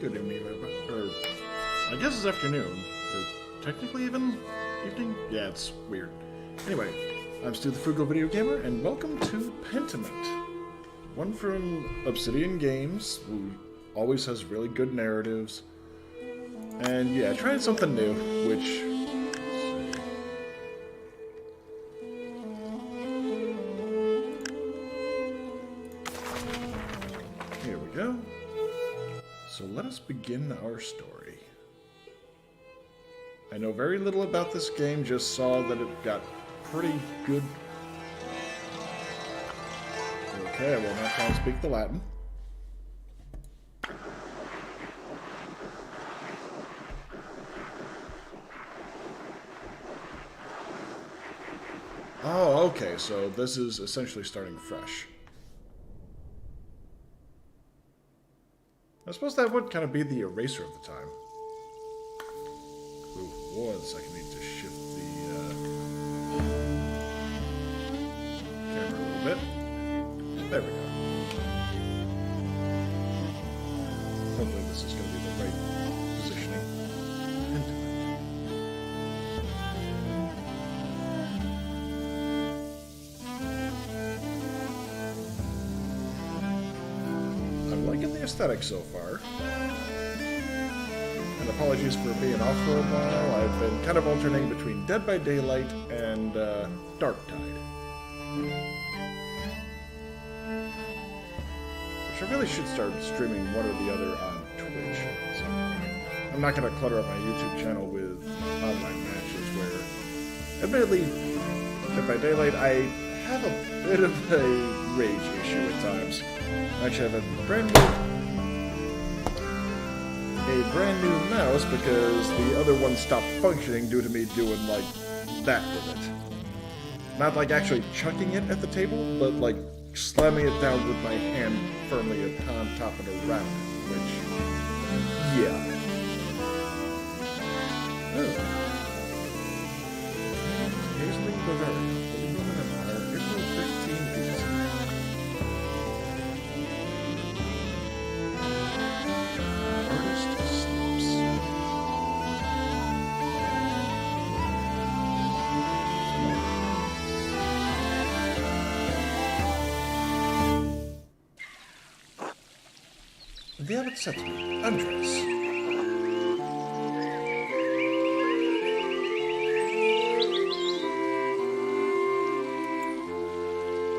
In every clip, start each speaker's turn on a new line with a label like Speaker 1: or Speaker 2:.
Speaker 1: Good evening, or I guess it's afternoon, or technically even evening? Yeah, it's weird. Anyway, I'm Stu the Frugal Video Gamer, and welcome to Pentiment. One from Obsidian Games, who always has really good narratives. And yeah, trying something new, which... Here we go. So let us begin our story. I know very little about this game, just saw that it got pretty good... Okay, I will not try and speak the Latin. Oh, okay, so this is essentially starting fresh. I suppose that would kind of be the eraser of the time. Ooh, 1 second, I need to shift the camera a little bit. There we go. Hopefully this is going to be the right positioning. I'm liking the aesthetic so far. And apologies for being off for a while. I've been kind of alternating between Dead by Daylight and Darktide. Which I really should start streaming one or the other on Twitch. So I'm not going to clutter up my YouTube channel with online matches where, admittedly, Dead by Daylight, I have a bit of a rage issue at times. I actually have a brand new mouse because the other one stopped functioning due to me doing like that with it. Not like actually chucking it at the table, but like slamming it down with my hand firmly on top and around it, which, yeah. Oh. Paisley, Bavaria. Holy Roman Empire, April 1580. Artist sleeps. The abbot said to me, "Undress." I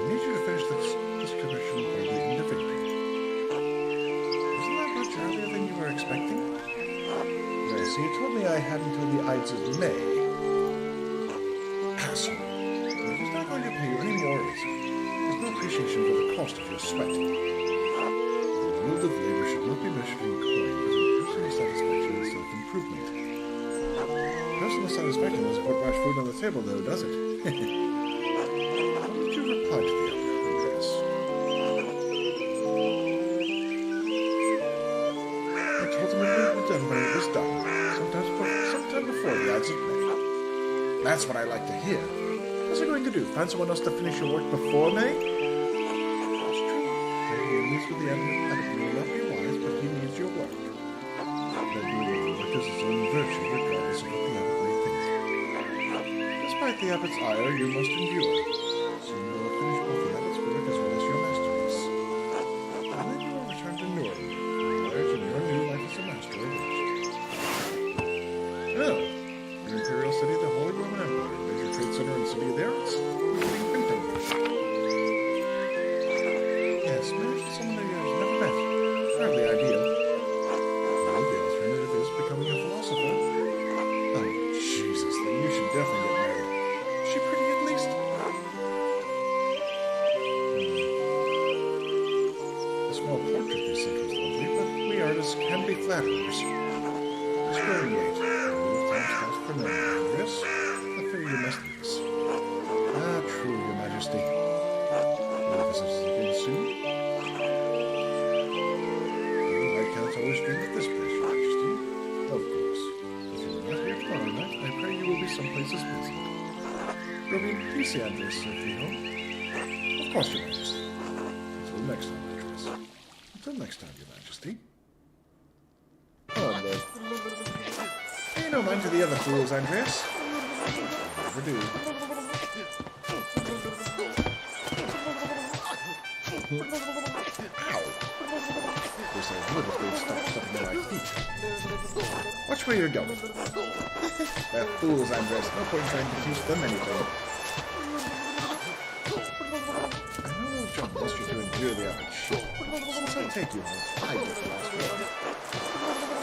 Speaker 1: need you to finish this commission by the end of April. Isn't that much earlier than you were expecting? Yes, so you told me I had until the Ides of May. Asshole. He's not going to pay you any more, is he? There's no appreciation for the cost of your sweat. The yield of labor should not be measured in coin, but in personal satisfaction and self-improvement. Personal satisfaction doesn't put much food on the table, though, does it? What did you reply to the other, Andreas? I told him it would be done when it was done, sometime before the Ides of May. That's what I like to hear. What's it going to do? Find someone else to finish your work before May? That's true. Maybe at least with the abbot may not be wise, but he needs your work. That doing work is its own virtue, regardless of what the abbot may think. Despite the abbot's ire, you must endure. Soon you will finish both the abbot's work as well as your masterpiece. And then you will return to Nuremberg, where to your new life as a master arranged. Oh, your imperial city, the Holy Roman Empire, major trade center and city of the arts, including printing. Yes, marriage with someone that you have never met. Hardly ideal. Well, the alternative is becoming a philosopher. Oh, Jesus, then you should definitely get married. Is she pretty at least? The small portrait you sent was lovely, but we artists can be flatterers. It's growing late. Time's passed for no Andreas. I fear you must leave us. Ah, true, your majesty. Will visit us again soon? I can't always dream of this place, your majesty. Of course. If you are not here tomorrow night, I pray you will be someplace as pleasant. You'll be PC Andreas safely home. Of course, your majesty. Until next time, Andreas. Until next time, your majesty. Pay no mind to the other fools, Andreas. Never do. Ow. Wish I would if they'd stop stepping on my feet. Watch where you're going. They're fools, Andres. No point trying to teach them anything. I know old John wants you to endure the average shit. Since I take you home, I get the last word.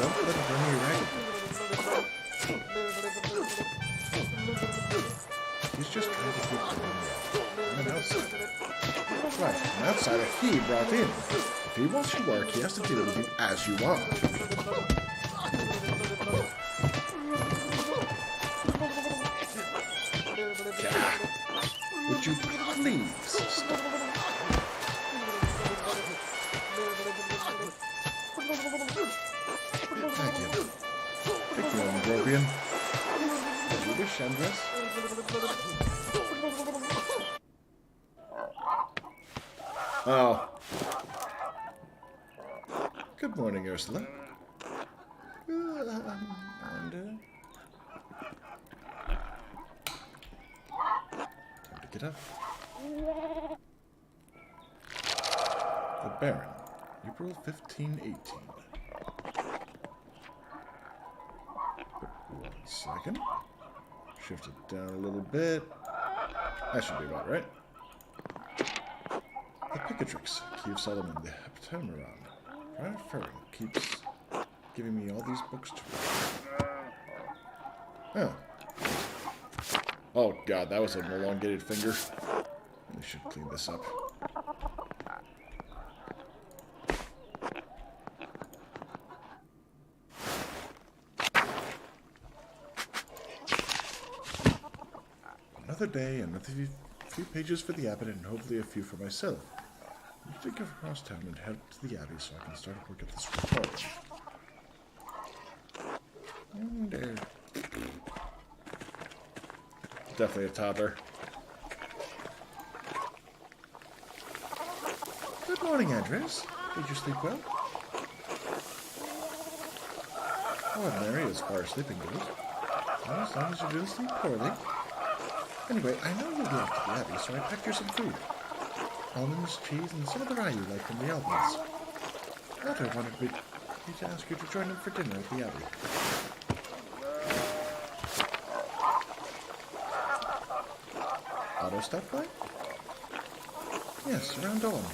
Speaker 1: Don't let it run you ragged. He's just trying to keep the room an outsider. Right, an outsider he brought in. If he wants you to work, he has to deal with you as you are. Would you please stop? Thank you. Take me on, Grobian. As you wish, Andres. Oh. Good morning, Ursula. Time to get up. The Baron, April 1518. 1 second. Shift it down a little bit. That should be about right. The Picatrix, Key of Solomon, the Heptameron. Prior Ferring keeps giving me all these books to read. Oh. Oh god, that was an elongated finger. We should clean this up. Another day, another few pages for the abbot, and hopefully a few for myself. I need to go across town and head to the abbey so I can start work at this report. And there. Definitely a toddler. Good morning, Andres. Did you sleep well? Ordinary as far as sleeping goes. Well, as long as you didn't sleep poorly. Anyway, I know you'll be off to the abbey, so I packed you some food. Almonds, cheese, and some of the rye you like from the Albans. Otto wanted me to ask you to join him for dinner at the abbey. Otto stopped by? Yes, around dawn.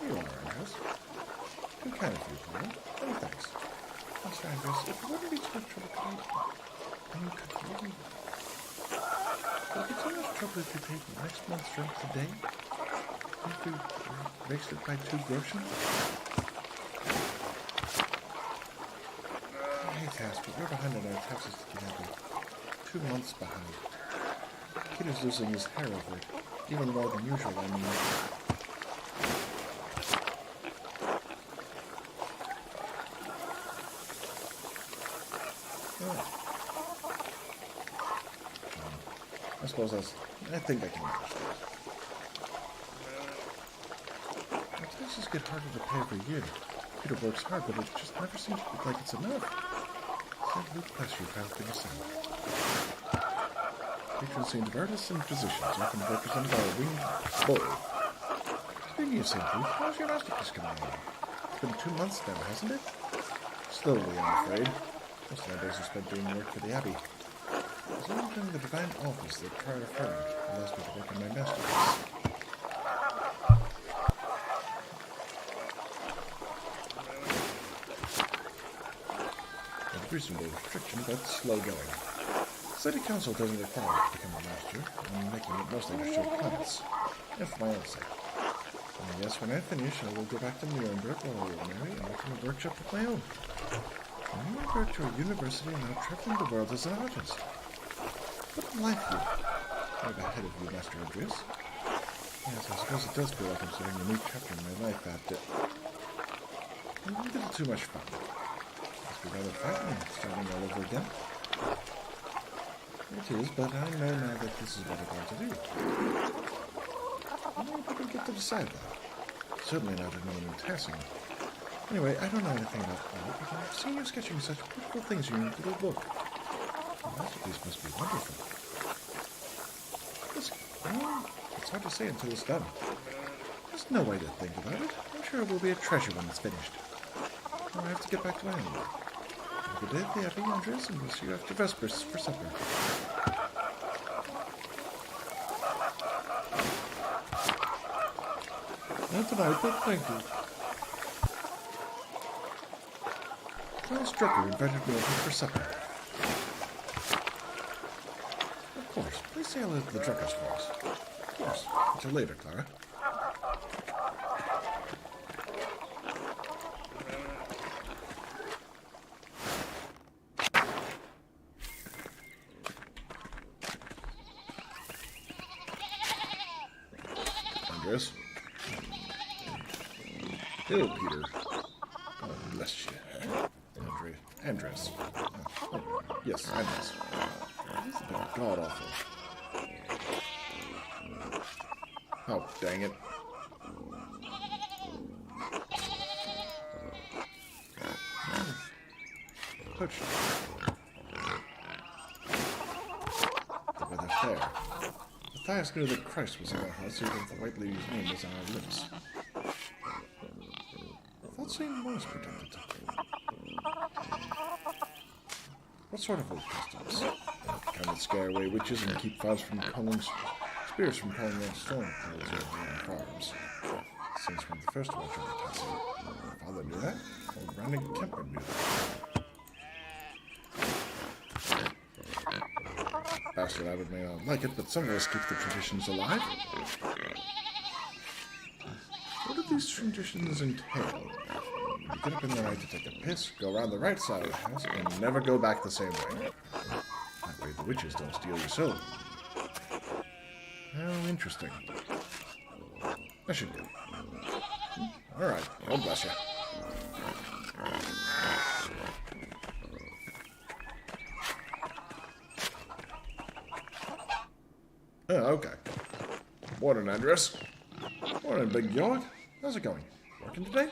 Speaker 1: You are, Andres. Too kind of you, Paul. Many thanks. Mr. Andres, if you wouldn't be too much trouble, could you... Would it be too much trouble if you paid next month's rent today? If you raised it by 2 groschen? I hate to ask, but we're behind on our taxes to the abbey. 2 months behind. Kid is losing his hair over it. Even more than usual, I mean. I suppose I think I can understand. Our taxes get harder to pay every year. Peter works hard, but it just never seems like it's enough. St. Luke bless you for helping us out. Patron saint of artists and physicians, often represented by a winged bull. Speaking of St. Luke, how's your masterpiece coming along? It's been 2 months now, hasn't it? Slowly, I'm afraid. Most of my days are spent doing work for the abbey. As long as I'm in the divine office that Prior Ferring allows me to work on my masterpiece. With reasonable restriction, but slow going. City Council doesn't require me to become a master. I'm making it mostly to show clients, and for my own sake. And yes, when I finish, I will go back to Nuremberg where I will marry and open a workshop of my own. I'm going to go to a university and now traveling the world as an artist. What a life you have ahead of you, Master Andreas. Yes, I suppose it does feel like I'm starting a new chapter in my life after a little too much fun. Must be rather frightening, starting all over again. It is, but I know now that this is what I'm going to do. I don't people get to decide that. Certainly not anyone in Tassing. Anyway, I don't know anything about art, but I've seen you sketching such beautiful things in your little book. The masterpiece must be wonderful. It's hard to say until it's done. There's no way to think about it. I'm sure it will be a treasure when it's finished. Now I have to get back to my own work. Have a good day at the Abbey, Andres, and we'll see you after Vespers for supper. Not tonight, but thank you. Klaus Drucker invited me over for supper. Of course, please say hello to the Druckers for us. Of course. Until later, Clara. Andres. Hello, Peter. Oh, bless you. Andres. Yes, Andres. This is about god-awful. Oh, dang it. Coach. The weather fair. Matthias knew that Christ was in our house, even if the White Lady's name was on our lips. I thought St. Maurice protected. What sort of old customs? Kind that scare away witches and keep spirits from calling out storm clouds over on farms. Since when the first watch over Tassel. My father knew that. Old Brandon Kemper knew that. Bastard, I may not like it, but some of us keep the traditions alive. What do these traditions entail? You get up in the night to take a piss, go around the right side of the house, and never go back the same way. That way the witches don't steal your soul. How interesting. I should go. Alright, God bless you. Oh, okay. Morning, Andres. Morning, Big York. How's it going? Working today?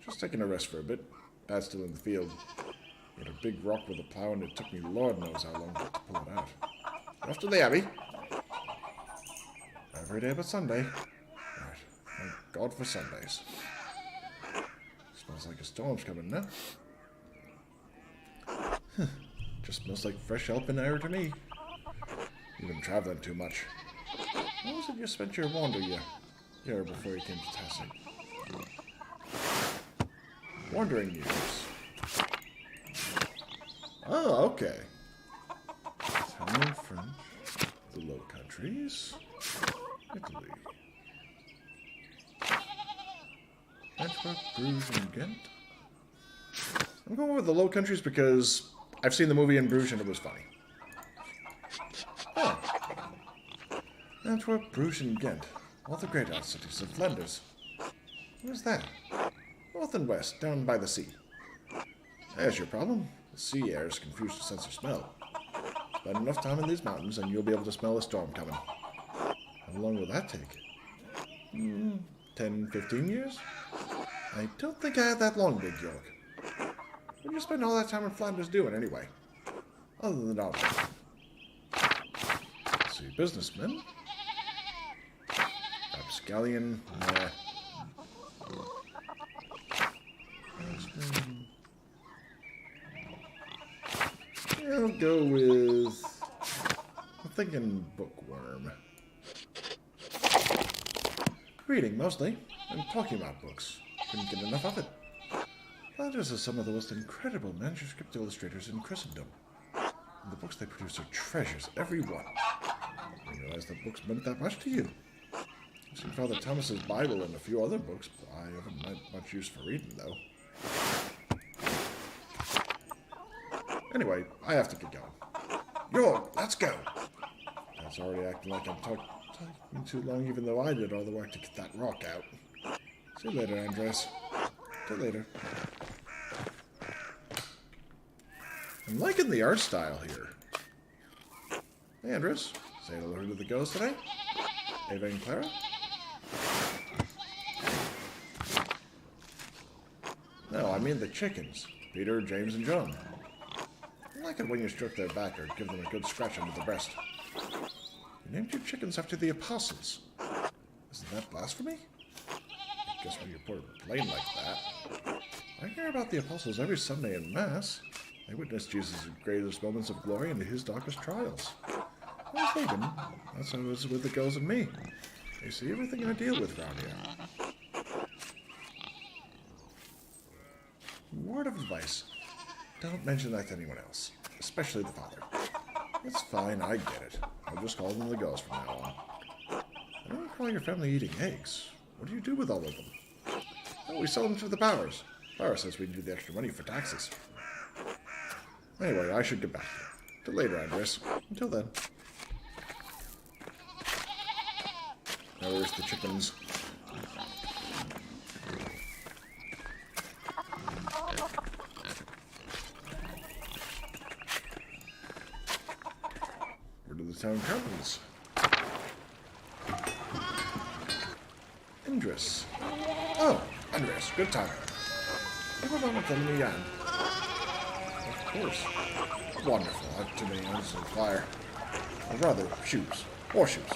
Speaker 1: Just taking a rest for a bit. Dad's still in the field. Got a big rock with a plow, and it took me Lord knows how long to pull it out. Off to the Abbey. Every day but Sunday. Right. Thank God for Sundays. Smells like a storm's coming now. Just smells like fresh open air to me. You've been traveling too much. How was it you spent your wander year before you came to Tassing? Wandering years. Oh, okay. Italian, French, the Low Countries, Italy, Antwerp, Bruges, and Ghent. I'm going with the Low Countries because I've seen the movie in Bruges and it was funny. Oh. Antwerp, Bruges, and Ghent. All the great art cities of Flanders. Where's that? North and west, down by the sea. There's your problem. The sea air is confused to sense of smell. Spend enough time in these mountains and you'll be able to smell a storm coming. How long will that take? 10, 15 years? I don't think I had that long, Big York. What do you spend all that time in Flanders doing, anyway? Other than that. See, businessmen? Rapscallion? Nah. I'll go with... I'm thinking bookworm. Reading, mostly, and talking about books. Couldn't get enough of it. Flanders are some of the most incredible manuscript illustrators in Christendom. And the books they produce are treasures, every one. I didn't realize that books meant that much to you. I've seen Father Thomas's Bible and a few other books, but I haven't had much use for reading, though. Anyway, I have to get going. Yo, let's go! Dad's already acting like I'm talking too long, even though I did all the work to get that rock out. See you later, Andres. Till later. I'm liking the art style here. Hey, Andres. Say hello to the girls today? Ava and Clara? No, I mean the chickens. Peter, James, and John. I like it when you stroke their back or give them a good scratch under the breast. You named your chickens after the apostles. Isn't that blasphemy? Guess when you put it plain like that. I hear about the apostles every Sunday in Mass. They witnessed Jesus' greatest moments of glory and his darkest trials. I was thinking, that's how it was with the girls and me. They see everything I deal with around here. Word of advice. Don't mention that to anyone else, especially the father. It's fine, I get it. I'll just call them the girls from now on. I don't recall your family eating eggs. What do you do with all of them? Oh, we sell them to the Bowers. Bauer says we need the extra money for taxes. Anyway, I should get back. Till later, Andres. Until then. Now there's the chickens. Where do the town accountants? Andres. Oh, Andres, good time. You have a moment to me, Jan. Of course. Wonderful. I have too many irons to fire. Or rather, shoes. More shoes.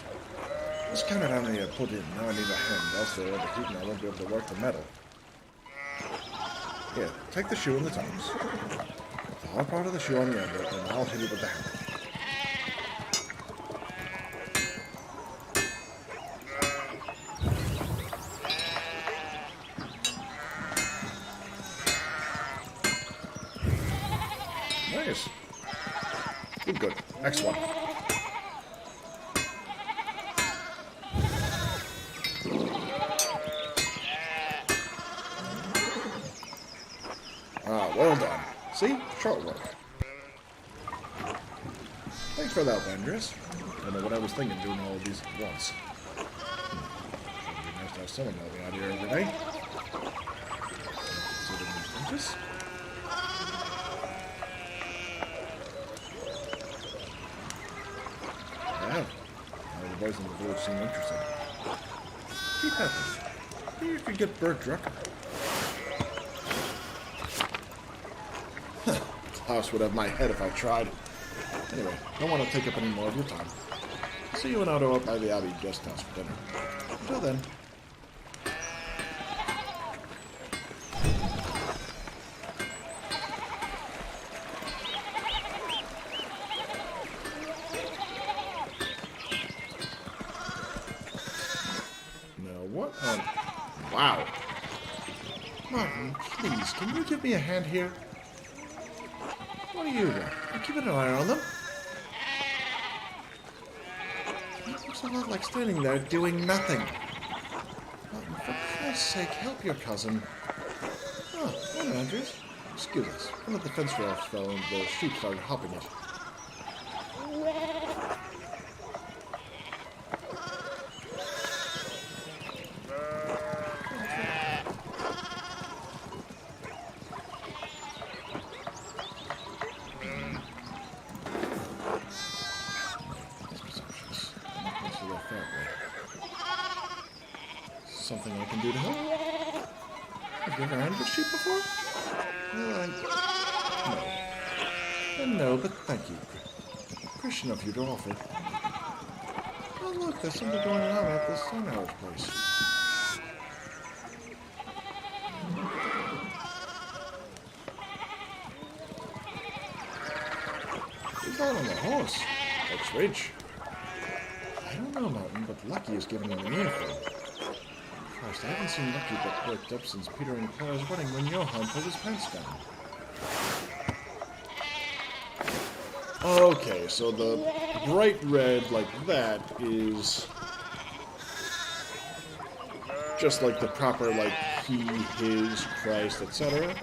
Speaker 1: Just counted how many I put in. Now I need a hand, else they'll overheat and I won't be able to work the metal. Here, take the shoe and the tongs. Put the hard part of the shoe on the end, and I'll hit it with the hammer. Nice. Good. Next one. Ah, well done. See? Short work. Thanks for that, Andres. I don't know what I was thinking doing all of these at once. Sure would be nice to have someone helping out here every day. Consider me apprentice? I have. All the boys in the village seem interested. Keep at them. Maybe you could get Bert Drucker. Klaus would have my head if I tried. Anyway, don't want to take up any more of your time. See you and Otto up by the Abbey guest house for dinner. Until then. Now what on... Wow. Martin, please, can you give me a hand here? What are you doing? I'm keeping an eye on them. It looks a lot like standing there doing nothing. Martin, for Christ's sake, help your cousin. Oh, hello, Andres. Excuse us. One of the fence rails fell and the sheep started hopping it. Something I can do to help? Have you ever handled sheep before? Well, no. Then no, but thank you. Christian of you to offer. Oh, look, there's something going on at the Stonehouse place. He's out on the horse. Looks rich. I don't know, Martin, but Lucky is giving him an earful. Christ, I haven't seen Lucky get worked up since Peter and Clara's wedding when Johann pulled his pants down. Okay, so the bright red like that is just like the proper, like, he, his, Christ, etc.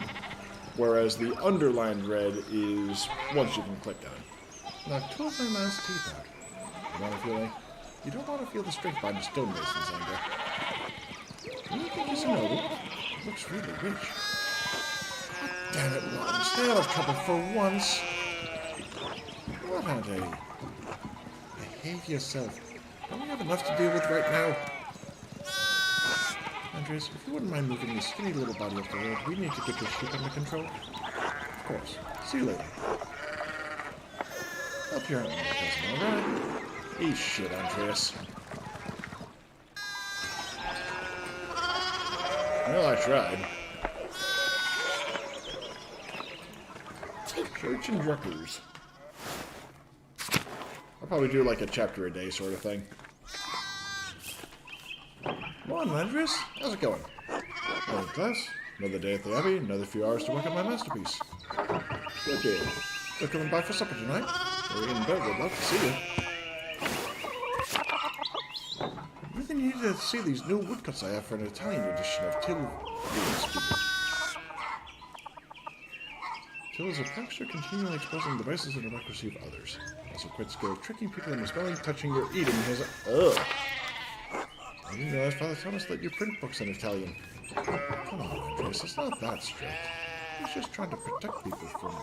Speaker 1: Whereas the underlined red is once you can click on it. Now, two of my man's teeth out. You want to feel like... You don't want to feel the strength by the stonemasons, Anger. Do you think he's a noble? It looks really rich. God damn it, Martin. Stay out of trouble for once. What a day. behave yourself. Don't we have enough to deal with right now? Andres, if you wouldn't mind moving your skinny little body up the road, we need to get your ship under control. Of course. See you later. Up your arm, cousin, alright? Eat shit, Andreas. Well, I tried. Church and Druckers. I'll probably do like a chapter a day sort of thing. Come on, Andres. How's it going? Another class, another day at the Abbey, another few hours to work on my masterpiece. Good deal. You're coming by for supper tonight? We're in bed. We'd love to see you. I really need to see these new woodcuts I have for an Italian edition of Till. Till is a prankster continually exposing the vices and hypocrisy of others. Also quite skilled tricking people into smelling, touching, or eating his... Ugh! I didn't realize Father Thomas let you print books in Italian. Come on, Andres, it's not that strict. He's just trying to protect people from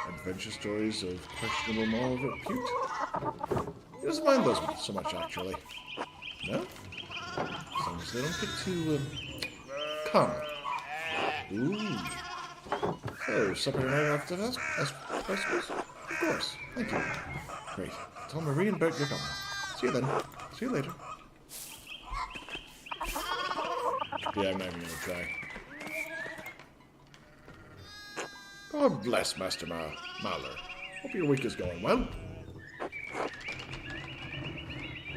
Speaker 1: adventure stories of questionable moral repute. He doesn't mind those so much, actually. No? As long as they don't get too, common. Ooh. So, supper tonight after this? Festivals? Of course. Thank you. Great. Tell Marie and Bert you're coming. See you then. See you later. Yeah, I'm not even gonna try. God bless Master Mahler. Hope your week is going well.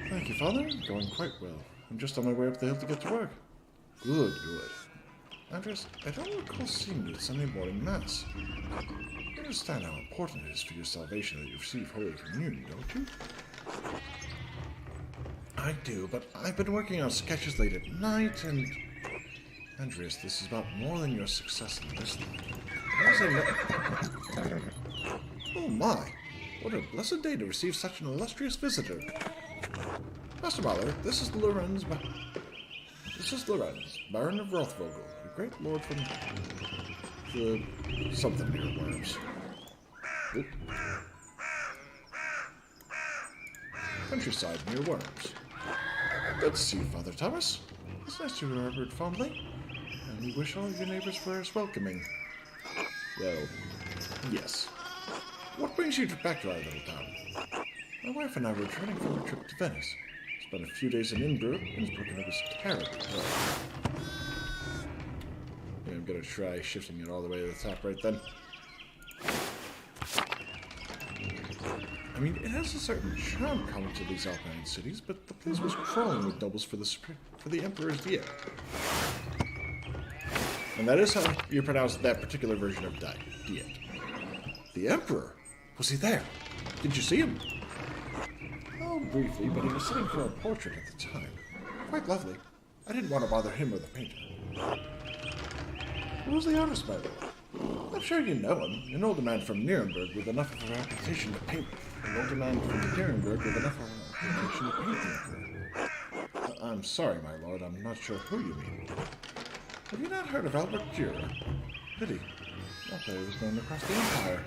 Speaker 1: Thank you, Father. Going quite well. I'm just on my way up the hill to get to work. Good, good. Andres, I don't recall seeing you at Sunday morning Mass. You understand how important it is for your salvation that you receive Holy Communion, don't you? I do, but I've been working on sketches late at night, and... Andres, this is about more than your success in this life. Oh my! What a blessed day to receive such an illustrious visitor. Master Mahler, this is Lorenz, Baron of Rothvogel, the great lord from the something near Worms. Oop. Countryside near Worms. Good to see you, Father Thomas. It's nice to remember it fondly, and we wish all of your neighbors were as welcoming. Well, yes. What brings you back to our little town? My wife and I were returning from a trip to Venice. Spent a few days in Innsbruck, and it was terrible. Yeah, I'm gonna try shifting it all the way to the top right then. I mean, it has a certain charm common to these Alpine cities, but the place was crawling with nobles for the Emperor's Diet. And that is how you pronounce that particular version of Diet. The Emperor? Was he there? Did you see him? Oh, briefly, but he was sitting for a portrait at the time. Quite lovely. I didn't want to bother him or the painter. Who was the artist, by the way? I'm sure you know him. An older man from Nuremberg with enough of a reputation to paint. An older man from Nuremberg with enough of a reputation to paint the Emperor. I'm sorry, my lord. I'm not sure who you mean. Have you not heard of Albert Dürer? Pity. I thought he was known across the empire.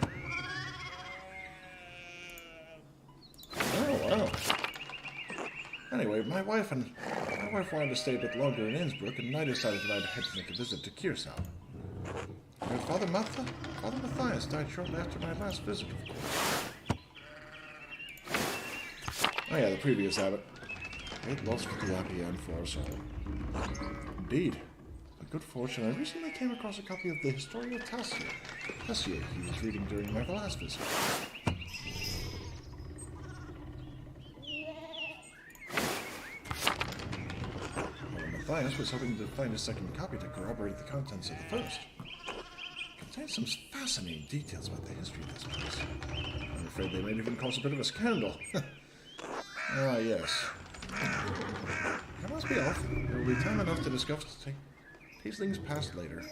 Speaker 1: Oh, wow. Anyway, my wife wanted to stay a bit longer in Innsbruck, and I decided that I'd head to make a visit to Curacao. And Father Matthias died shortly after my last visit, of course. Oh yeah, the previous abbot. Great loss for the Abbey and for us all. Indeed. By good fortune, I recently came across a copy of the Historia Tessier he was reading during my last visit. Matthias was hoping to find a second copy to corroborate the contents of the first. It contains some fascinating details about the history of this place. I'm afraid they might even cause a bit of a scandal. Ah, yes. I must be off. There will be time enough to discuss these things past later.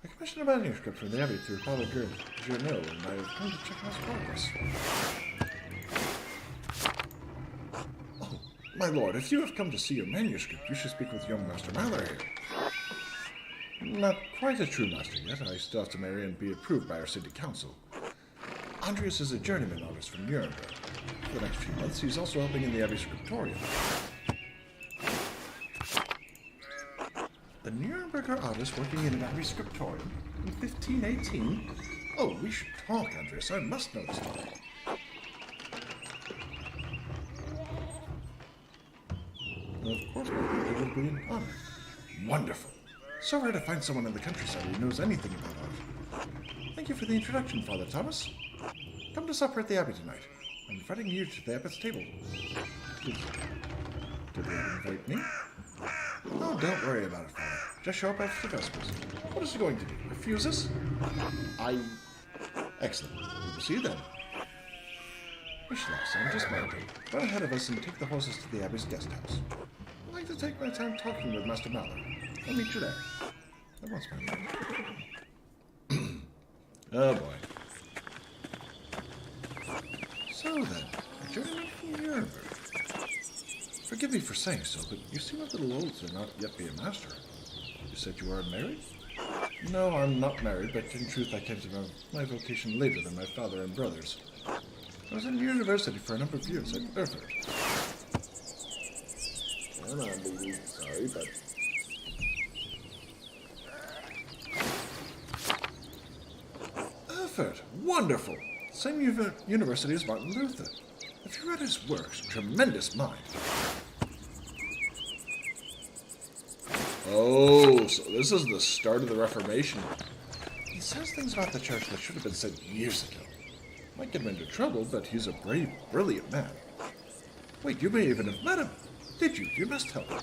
Speaker 1: I commissioned a manuscript from the Abbey through Father Journeau, and I have come to check out its progress. Oh, my lord, if you have come to see your manuscript, you should speak with young Master Mahler here. Not quite a true master yet. I still have to marry and be approved by our city council. Andreas is a journeyman artist from Nuremberg. For the next few months, he's also helping in the Abbey Scriptorium. The Nuremberger artist working in an Abbey Scriptorium in 1518? Oh, we should talk, Andreas. I must know this story. Of course, it would be an honor. Wonderful. So rare to find someone in the countryside who knows anything about art. Thank you for the introduction, Father Thomas. Come to supper at the Abbey tonight. I'm inviting you to the Abbot's table. Did they invite me? Oh, don't worry about it, Father. Just show up after Vespers. What is he going to do? Refuse us? Excellent. We will see you then. Mishloss, I'm just mounting. Run ahead of us and take the horses to the Abbey's guest house. I'd like to take my time talking with Master Mallow. I'll meet you there. That wants my name. Oh boy. So then, a journeyman from Nuremberg. Forgive me for saying so, but you seem a little old to not yet be a master. You said you are married? No, I'm not married, but in truth I came to know my vocation later than my father and brothers. I was in university for a number of years at Erfurt. Come on, baby. Sorry, but... Erfurt! Wonderful! Same university as Martin Luther. If you read his works, tremendous mind. Oh, so this is the start of the Reformation. He says things about the church that should have been said years ago. Might get him into trouble, but he's a brave, brilliant man. Wait, you may even have met him. Did you? You must have.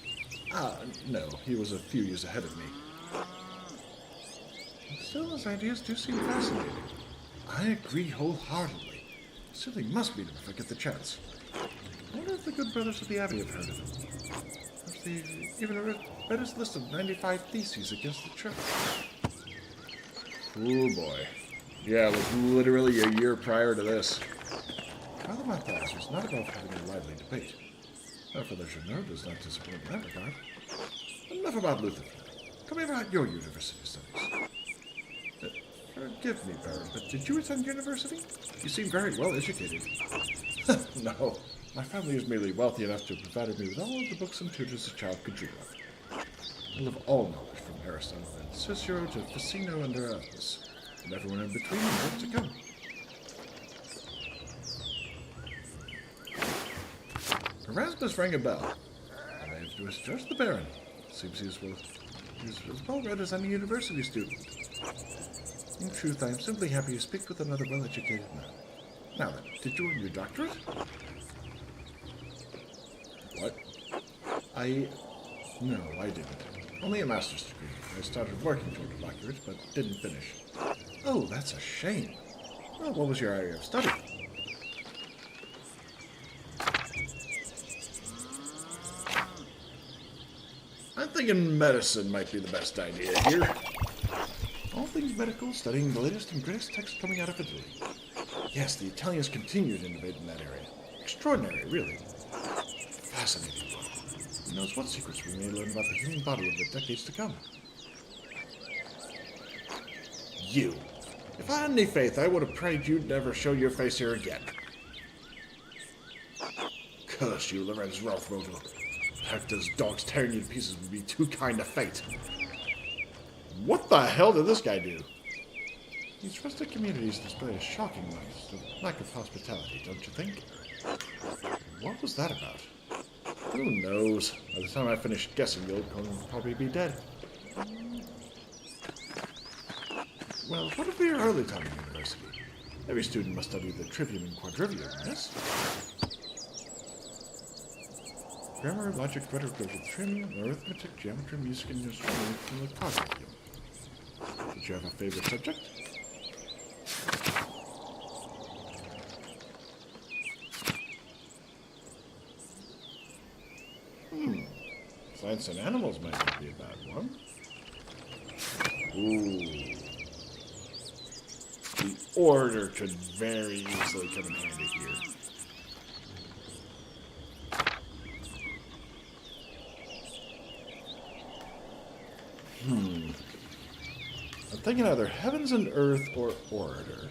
Speaker 1: No, he was a few years ahead of me. Still, his ideas do seem fascinating. I agree wholeheartedly. Certainly must meet him if I get the chance. I wonder if the good brothers of the Abbey have heard of him. If they've even read his list of 95 theses against the church. Oh boy. Yeah, it was literally a year prior to this. Father Matthias was not above having a lively debate. Father Jeannot does not disappoint in that regard. Enough about Luther. Tell me about your university studies. Forgive me, Baron, but did you attend university? You seem very well educated. No, my family is merely wealthy enough to have provided me with all of the books and tutors a child could dream of. I love all knowledge from Aristotle and Cicero to Ficino and Erasmus, and everyone in between and yet to come. Erasmus rang a bell, and I have to misjudge the Baron. Seems he's as well read as any university student. In truth, I am simply happy to speak with another well-educated man. Now then, did you earn your doctorate? What? No, I didn't. Only a master's degree. I started working toward a doctorate, but didn't finish. Oh, that's a shame. Well, what was your area of study? I'm thinking medicine might be the best idea here. All things medical, studying the latest and greatest texts coming out of Italy. Yes, the Italians continue to innovate in that area. Extraordinary, really. Fascinating. Who knows what secrets we may learn about the human body in the decades to come. You. If I had any faith, I would have prayed you'd never show your face here again. Curse you, Lorenz Rothvogel. If those dogs tearing you to pieces would be too kind to fate. What the hell did this guy do? These trusted communities display a shocking lack of hospitality, don't you think? What was that about? Who knows? By the time I finish guessing, the old Conan will probably be dead. Well, what of your early time in university? Every student must study the trivium and quadrivium, yes? Grammar, logic, rhetoric of the trivium, arithmetic, geometry, music, and instrument from the quadrivium. Did you have a favorite subject? Science and animals might not be a bad one. Ooh. The order could very easily come in handy here. I'm thinking either heavens and earth or orator.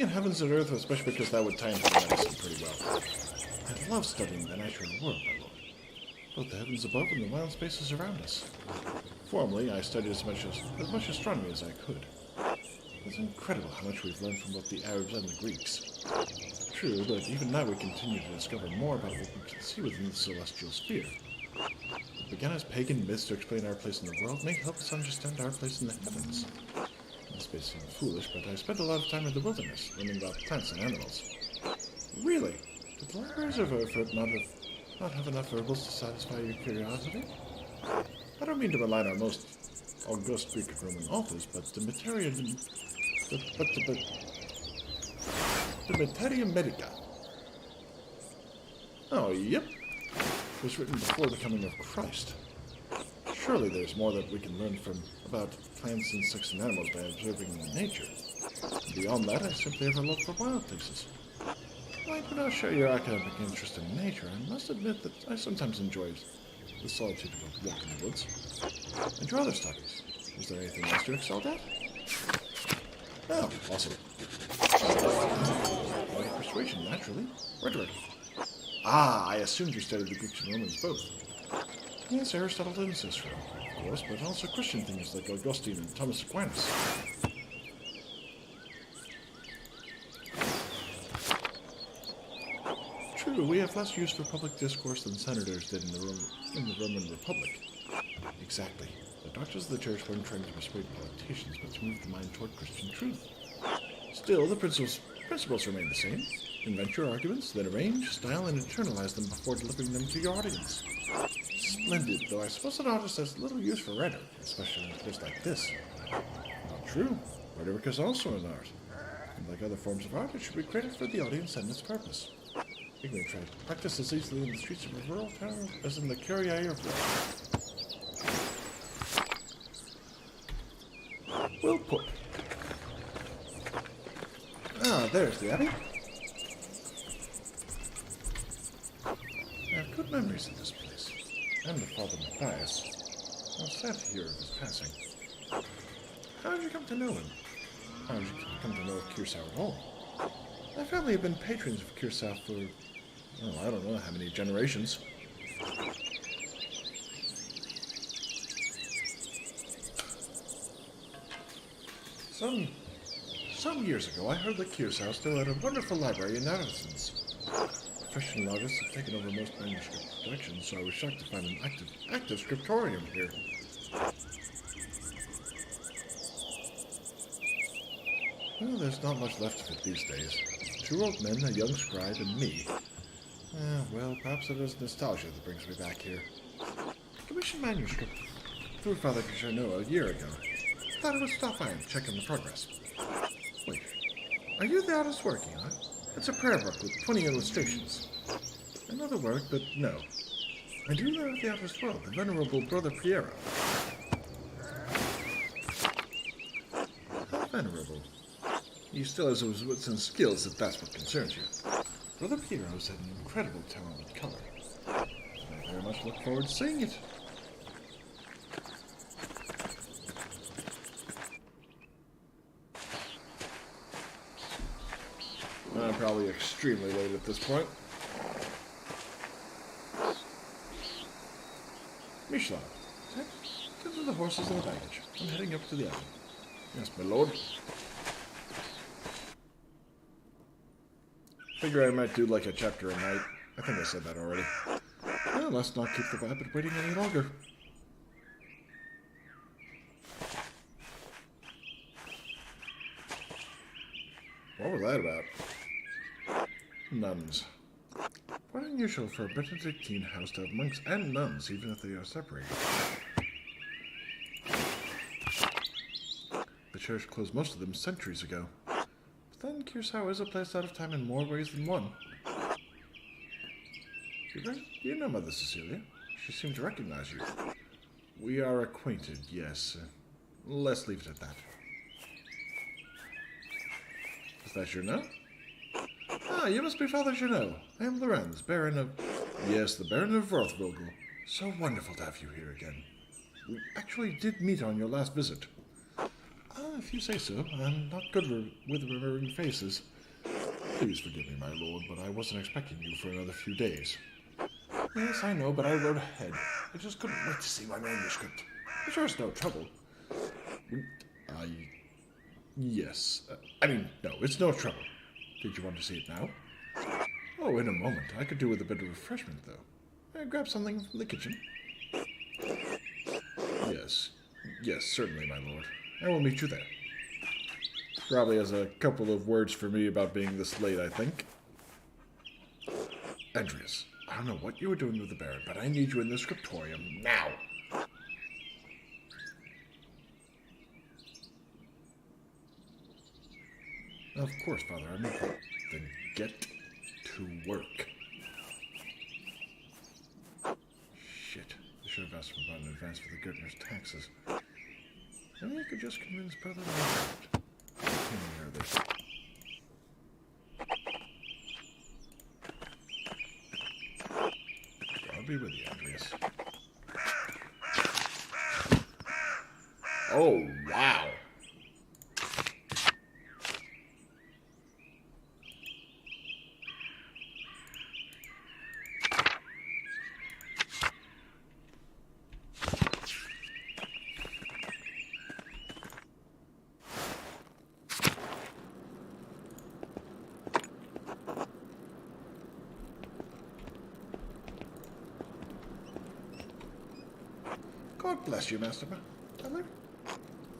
Speaker 1: in heavens and earth, especially because that would tie into the medicine pretty well. I love studying the natural world, my lord. Both the heavens above and the wild spaces around us. Formerly, I studied as much astronomy as I could. It's incredible how much we've learned from both the Arabs and the Greeks. True, but even now we continue to discover more about what we can see within the celestial sphere. What began as pagan myths to explain our place in the world may help us understand our place in the heavens. This may seem foolish, but I spent a lot of time in the wilderness, learning about plants and animals. Really? Did the libraries of Erfurt not have enough herbals to satisfy your curiosity? I don't mean to malign our most august Greek and Roman authors, but the Materia Medica. Oh, yep. It was written before the coming of Christ. Surely there's more that we can learn about plants, insects, and animals by observing in nature. Beyond that, I simply have a love for wild places. While I do not share your academic interest in nature, I must admit that I sometimes enjoy the solitude of a walk in the woods. And your other studies, is there anything else you excelled at? Oh, awesome. Persuasion, naturally. Rhetoric. Ah, I assumed you studied the Greeks and Romans both. Yes, Aristotle and Cicero, of course, but also Christian things like Augustine and Thomas Aquinas. True, we have less use for public discourse than senators did in the Roman Republic. Exactly. The doctors of the church weren't trying to persuade politicians, but to move the mind toward Christian truth. Still, the principles remain the same. Invent your arguments, then arrange, style, and internalize them before delivering them to your audience. Splendid, though I suppose an artist has little use for rhetoric, especially in a place like this. Not true. Rhetoric is also an art. And like other forms of art, it should be created for the audience and its purpose. You can try to practice as easily in the streets of a rural town as in the Kyrie of Rome. Well put. Ah, there's the Abbey. I have good memories of this place, and of Father Matthias. I was sad to hear of his passing. How did you come to know him? How did you come to know of Curacao at all? My family have been patrons of Curacao for, well, I don't know how many generations. Some years ago, I heard that Curacao still had a wonderful library in Athens. Professional artists have taken over most manuscript collections, so I was shocked to find an active scriptorium here. Well, there's not much left of it these days. 2 old men, a young scribe, and me. Well, perhaps it is nostalgia that brings me back here. Commissioned manuscript through Father Cacharneau a year ago. Thought I would stop by and check on the progress. Wait, are you the artist working on it? It's a prayer book with 20 illustrations. Another work, but no. I do know of the artist's world, the venerable Brother Piero. How venerable? He still has his wits and skills, if that's what concerns you. Brother Piero's had an incredible talent with color. I very much look forward to seeing it. I'm probably extremely late at this point. Michelin, tend to the horses and the baggage. I'm heading up to the abbey. Yes, my lord. Figure I might do like a chapter a night. I think I said that already. Well, let's not keep the rabbit waiting any longer. What was that about? Nuns. Quite unusual for a Benedictine house to have monks and nuns, even if they are separated. The church closed most of them centuries ago. But then Curacao is a place out of time in more ways than one. You know Mother Cecilia. She seemed to recognize you. We are acquainted, yes. Let's leave it at that. Is that Jeannot? Ah, you must be Father Jeannot. I am Lorenz, Baron of... Yes, the Baron of Rothvogel. So wonderful to have you here again. We actually did meet on your last visit. If you say so. I'm not good with remembering faces. Please forgive me, my lord, but I wasn't expecting you for another few days. Yes, I know, but I wrote ahead. I just couldn't wait to see my manuscript. I'm sure it's no trouble. Yes. No, it's no trouble. Did you want to see it now? Oh, in a moment. I could do with a bit of refreshment, though. Grab something from the kitchen. Yes, certainly, my lord. I will meet you there. Probably has a couple of words for me about being this late, I think. Andreas, I don't know what you were doing with the Baron, but I need you in the scriptorium now. Of course, Father, I'm okay. Then get to work. Shit. I should have asked him about an advance for the gardener's taxes. Maybe I could just convince Brother Robert. I'll be with you, Andreas. Oh, wow. God bless you, Master Butler.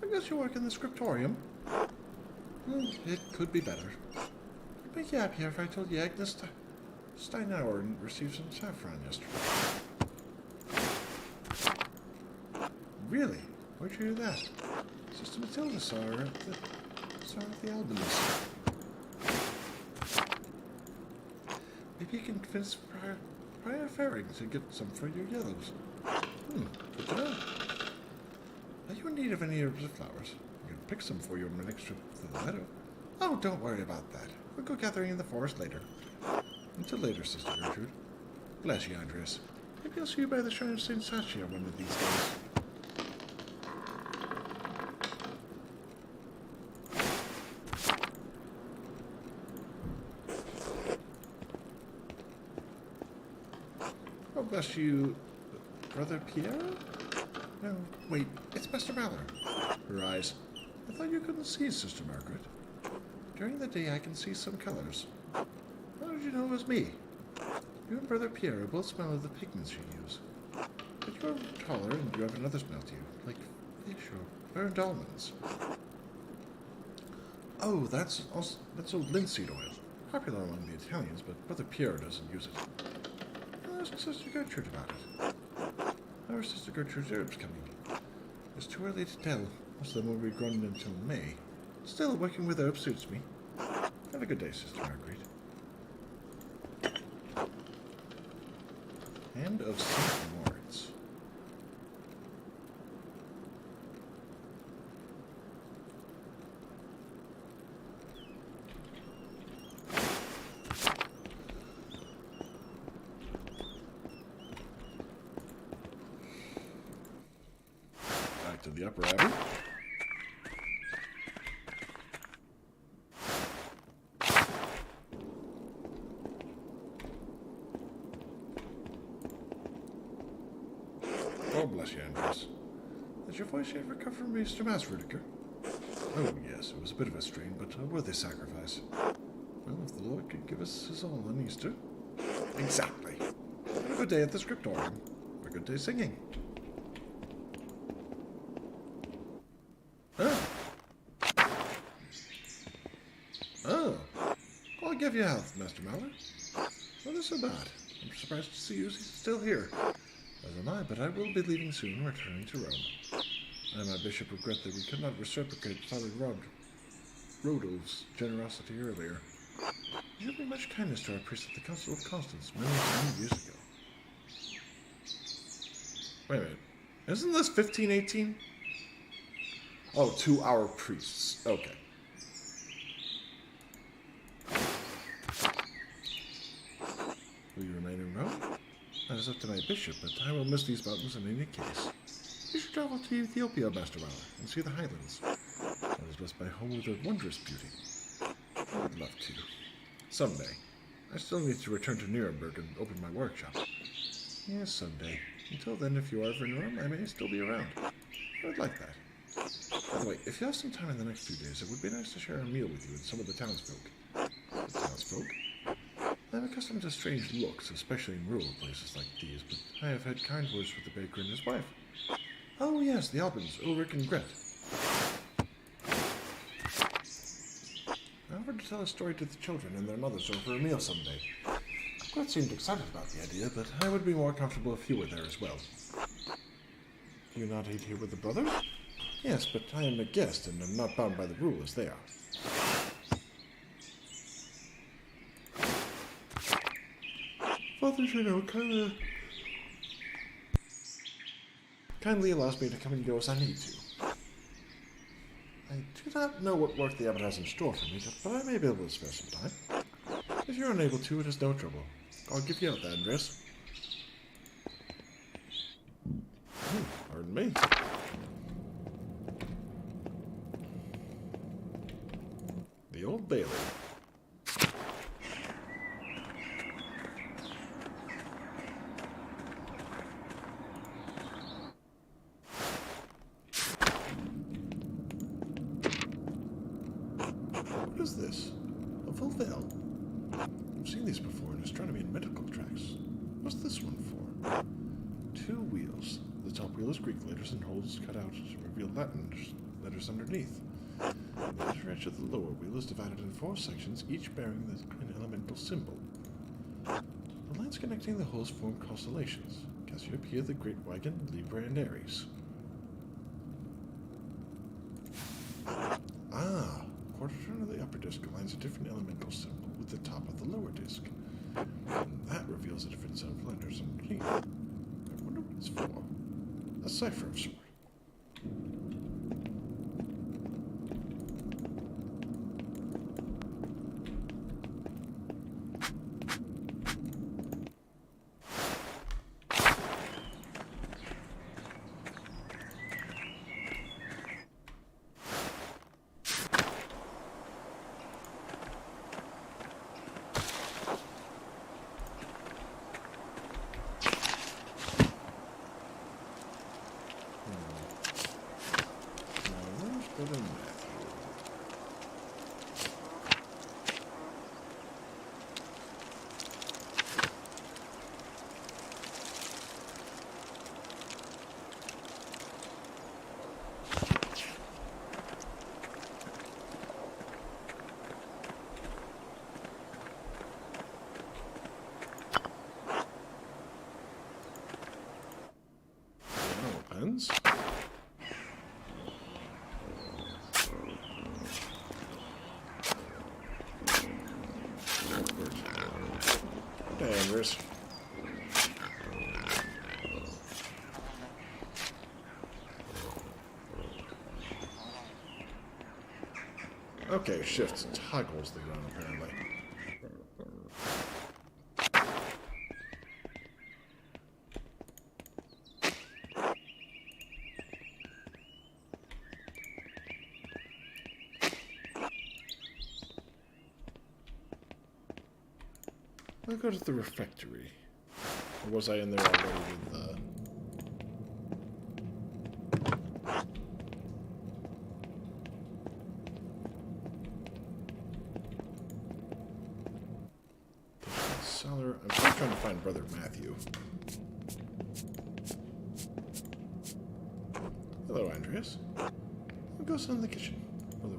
Speaker 1: I guess you work in the scriptorium. It could be better. I'd make you happier if I told you Agnes Steinauer received some saffron yesterday. Really? Where'd you hear that? Sister Matilda saw her at the Albanese. Maybe you can convince Prior Faring to get some for your yellows. Good to know. Are you in need of any herbs or flowers? I can pick some for you on my next trip to the meadow. Oh, don't worry about that. We'll go gathering in the forest later. Until later, Sister Gertrude. Bless you, Andreas. Maybe I'll see you by the shrine of St. Sachia one of these days. Oh, bless you, Brother Pierre? No, wait, it's Master Mallory. Her eyes. I thought you couldn't see, Sister Margaret. During the day I can see some colors. How did you know it was me? You and Brother Pierre both smell of the pigments you use. But you're taller and you have another smell to you, like fish or burned almonds. Oh, that's old linseed oil. Popular among the Italians, but Brother Pierre doesn't use it. Ask Sister Gertrude about it. How are Sister Gertrude's herbs coming? It's too early to tell. Most of them won't be grown until May. Still, working with herbs suits me. Have a good day, Sister Marguerite. Hand of St. Moritz. Back to the upper abbey. Oh, bless you, Andreas. Did your voice yet recover from Mr. Masrudiker? Oh, yes, it was a bit of a strain, but a worthy sacrifice. Well, if the Lord could give us his all on Easter. Exactly. Have a good day at the scriptorium. A good day singing. Oh. I'll give you health, Master Mallard. Not so bad. I'm surprised to see you still here. As am I, but I will be leaving soon, returning to Rome. I and my bishop regret that we could not reciprocate Father Rodolph's generosity earlier. He showed me much kindness to our priest at the Council of Constance many years ago. Wait a minute. Isn't this 1518? Oh, to our priests. Okay. Will you remain in Rome? That is up to my bishop, but I will miss these mountains in any case. You should travel to Ethiopia, Master Valor, and see the highlands. That is blessed by home with their wondrous beauty. I would love to. Someday. I still need to return to Nuremberg and open my workshop. Yes, someday. Until then, if you are ever in Rome, I may still be around. I would like that. By the way, if you have some time in the next few days, it would be nice to share a meal with you and some of the townsfolk. The townsfolk? I'm accustomed to strange looks, especially in rural places like these, but I have had kind words with the baker and his wife. Oh yes, the Albans, Ulrich and Gret. I offered to tell a story to the children and their mothers over a meal someday. Gret seemed excited about the idea, but I would be more comfortable if you were there as well. Do you not eat here with the brothers? Yes, but I am a guest and am not bound by the rule as they are. Father Juno kindly allows me to come and go as I need to. I do not know what work the abbot has in store for me, but I may be able to spare some time. If you're unable to, it is no trouble. I'll give you out the address. Pardon me. The Old Bailey. What is this? A full veil? I've seen these before in astronomy and medical tracks. What's this one for? 2 wheels. The top wheel is Greek letters and holes cut out to reveal Latin letters underneath. The outer edge of the lower wheel is divided in 4 sections, each bearing an elemental symbol. The lines connecting the holes form constellations: Cassiopeia, the Great Wagon, Libra, and Aries. Ah, quarter turn of the upper disc aligns a different elemental symbol with the top of the lower disc. And that reveals a different set of letters underneath. I wonder what it's for. A cipher of sort. Pens. Danvers. Okay, shift toggles the gun apparently. I'll go to the refectory. Or was I in there already with the... cellar? I'm still trying to find Brother Matthew. Hello, Andreas. I'll go sit in the kitchen. Brother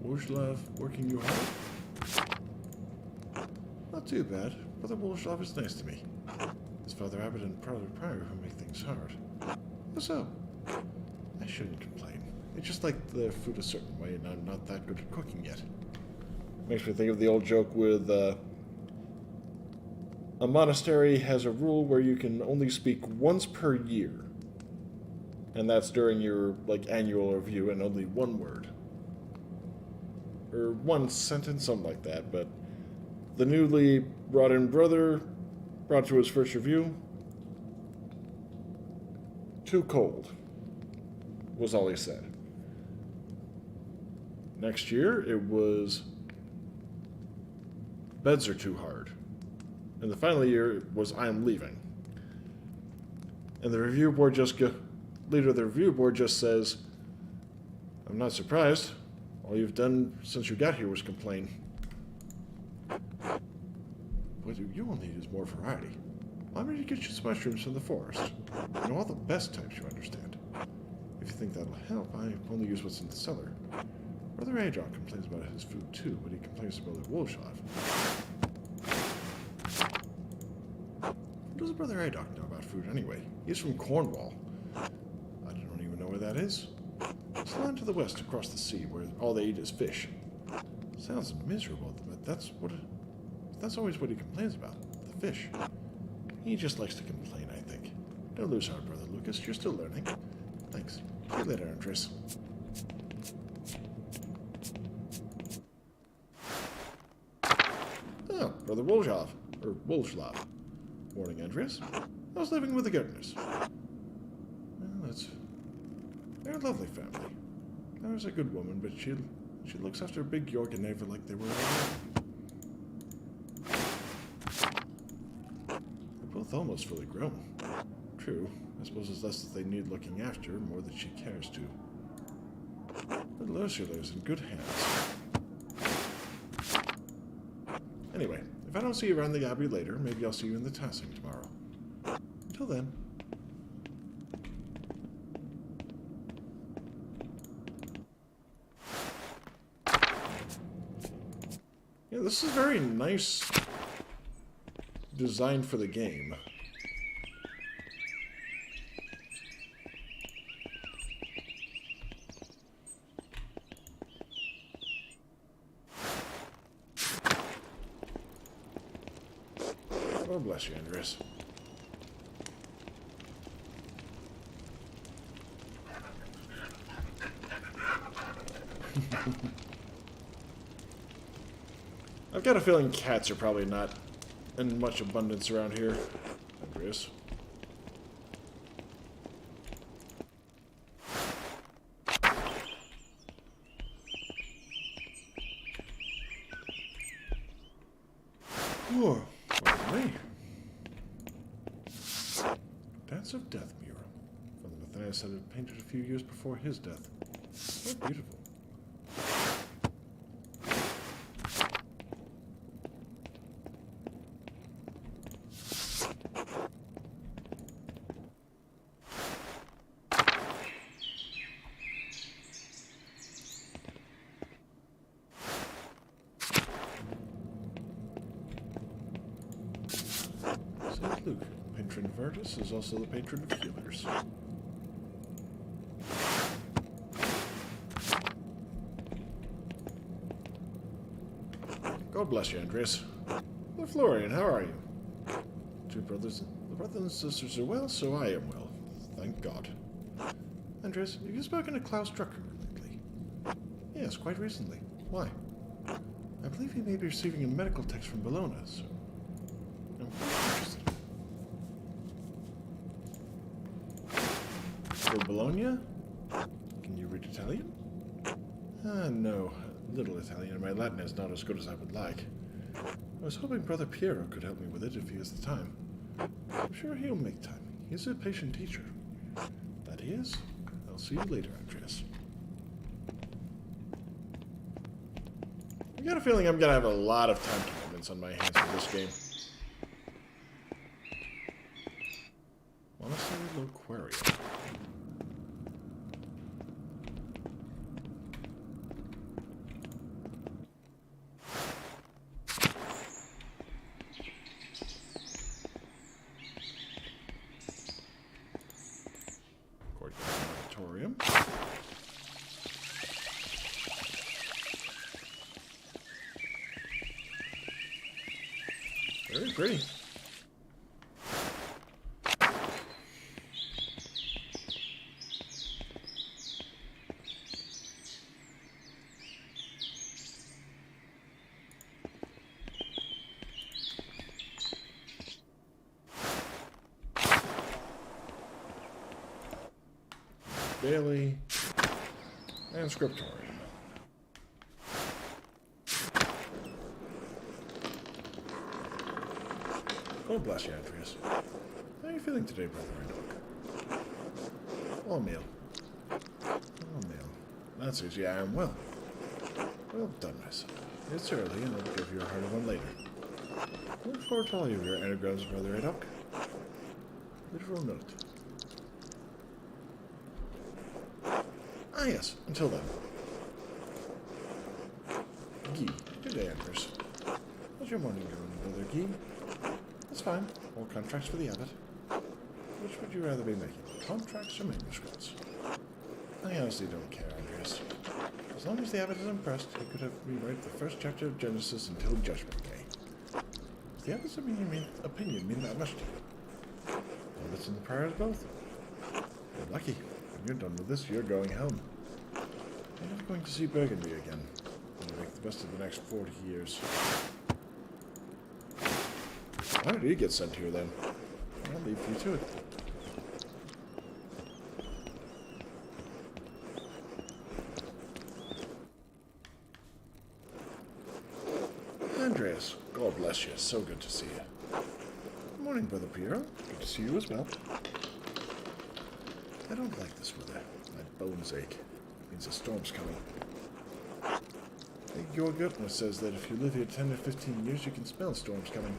Speaker 1: Wolfslav working you hard? Not too bad. Brother Wolfslav is nice to me. It's Father Abbot and Brother Prior who make things hard. So, I shouldn't complain. They just like their food a certain way, and I'm not that good at cooking yet. Makes me think of the old joke with, a monastery has a rule where you can only speak once per year. And that's during your, annual review, and only one word. Or one sentence, something like that, but... The newly brought in brother brought to his first review. Too cold, was all he said. Next year, it was Beds are too hard. And the final year was I am leaving. And the review board leader of the review board just says, I'm not surprised. All you've done since you got here was complain. What you will need is more variety. I'm ready to get you some mushrooms from the forest. You know, all the best types, you understand. If you think that'll help, I only use what's in the cellar. Brother Adok complains about his food too, but he complains about the Wolshov. What does Brother Adok know about food anyway? He's from Cornwall. I don't even know where that is. It's the land to the west across the sea where all they eat is fish. Sounds miserable, but that's always what he complains about, the fish. He just likes to complain, I think. Don't lose heart, Brother Lucas. You're still learning. Thanks. See you later, Andres. Oh, Brother Wolshov. Or Wolslav. Morning, Andres. I was living with the Gardners. Well, they're a lovely family. There's a good woman, but she looks after Big York and Neighbor like they were both almost fully grown. True, I suppose it's less that they need looking after, more that she cares to. But Lucila's in good hands. Anyway, if I don't see you around the Abbey later, maybe I'll see you in the Tassing tomorrow. Until then. Yeah, this is very nice design for the game. Oh, bless you, Andres. I've got a feeling cats are probably not in much abundance around here, Andres. Oh, pardon me. Dance of Death mural. Father Matthias had it painted a few years before his death. So beautiful. St. Luke, patron of artists, is also the patron of healers. God bless you, Andres. Well, Florian, how are you? The brothers and sisters are well, so I am well. Thank God. Andres, have you spoken to Klaus Drucker lately? Yes, quite recently. Why? I believe he may be receiving a medical text from Bologna, so I'm quite interested. For Bologna? Can you read Italian? No. Little Italian, and my Latin is not as good as I would like. I was hoping Brother Piero could help me with it if he has the time. I'm sure he'll make time. He's a patient teacher. That he is. I'll see you later, Andreas. I got a feeling I'm gonna have a lot of time commitments on my hands for this game. Monastery Loquaria. Auditorium. Very pretty. Bailey and Scriptorium. God bless you, Andreas. How are you feeling today, Brother Redhawk? All meal. All meal. That's easy, I am well. Well done, my son. It's early, and I'll give you a harder one later. Look forward to all of your anagrams, Brother Redhawk. Literal note. Ah, yes. Until then. Guy. Good day, Andreas. How's your morning going, Brother Guy? That's fine. More contracts for the abbot. Which would you rather be making? Contracts or manuscripts? I honestly don't care, Andreas. As long as the abbot is impressed, he could have rewrite the first chapter of Genesis until Judgment Day. Does the abbot's opinion mean that much to you? Abbot's and the priors both. You're lucky. When you're done with this, you're going home. You're never going to see Burgundy again. You'll make the best of the next 40 years. Why did he get sent here, then? I'll leave you to it. Andreas, God bless you. So good to see you. Good morning, Brother Piero. Good to see you as well. I don't like this weather. My bones ache. It means a storm's coming. Your goodness says that if you live here 10 or 15 years, you can smell storms coming.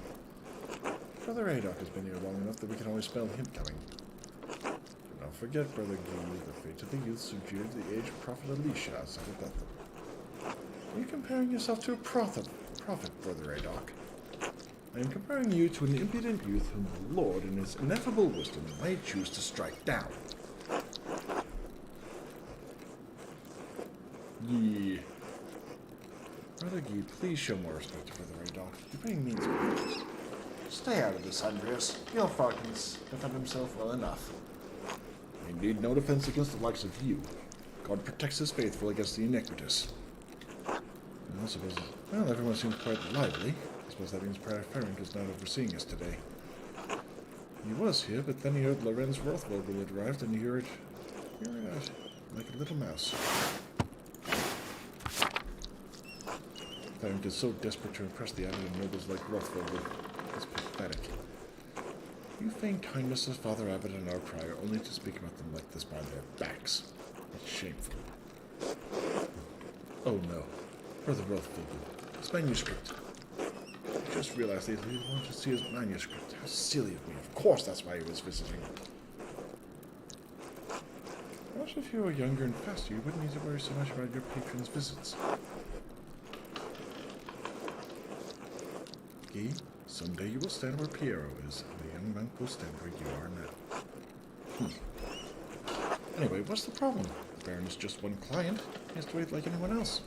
Speaker 1: Brother Adok has been here long enough that we can always smell him coming. Do not forget, Brother Guy, the fate of the youths who jeered the aged prophet Elisha outside of Bethel. Are you comparing yourself to a prophet, Brother Adok? I am comparing you to an impudent youth whom the Lord, in his ineffable wisdom, might choose to strike down. Yee. Brother Guy, please show more respect to Brother Adok. You're being mean to me. Stay out of this, Andreas. Gilfar can defend himself well enough. I need no defense against the likes of you. God protects his faithful against the iniquitous. I suppose, well, everyone seems quite lively. I suppose that means Prior Ferenc is not overseeing us today. He was here, but then he heard Lorenz Rothvogel had arrived, and he heard out like a little mouse. Ferenc is so desperate to impress the abbot and nobles like Rothvogel. It's pathetic. You feign kindness as Father Abbot and our prior, only to speak about them like this behind their backs. It's shameful. Oh no. Brother Rothvogel. His manuscript. I just realized that he wanted to see his manuscript. How silly of me. Of course that's why he was visiting. What if you were younger and faster? You wouldn't need to worry so much about your patron's visits. Guy, someday you will stand where Piero is, and the young monk will stand where you are now. Anyway, what's the problem? The Baron is just one client. He has to wait like anyone else.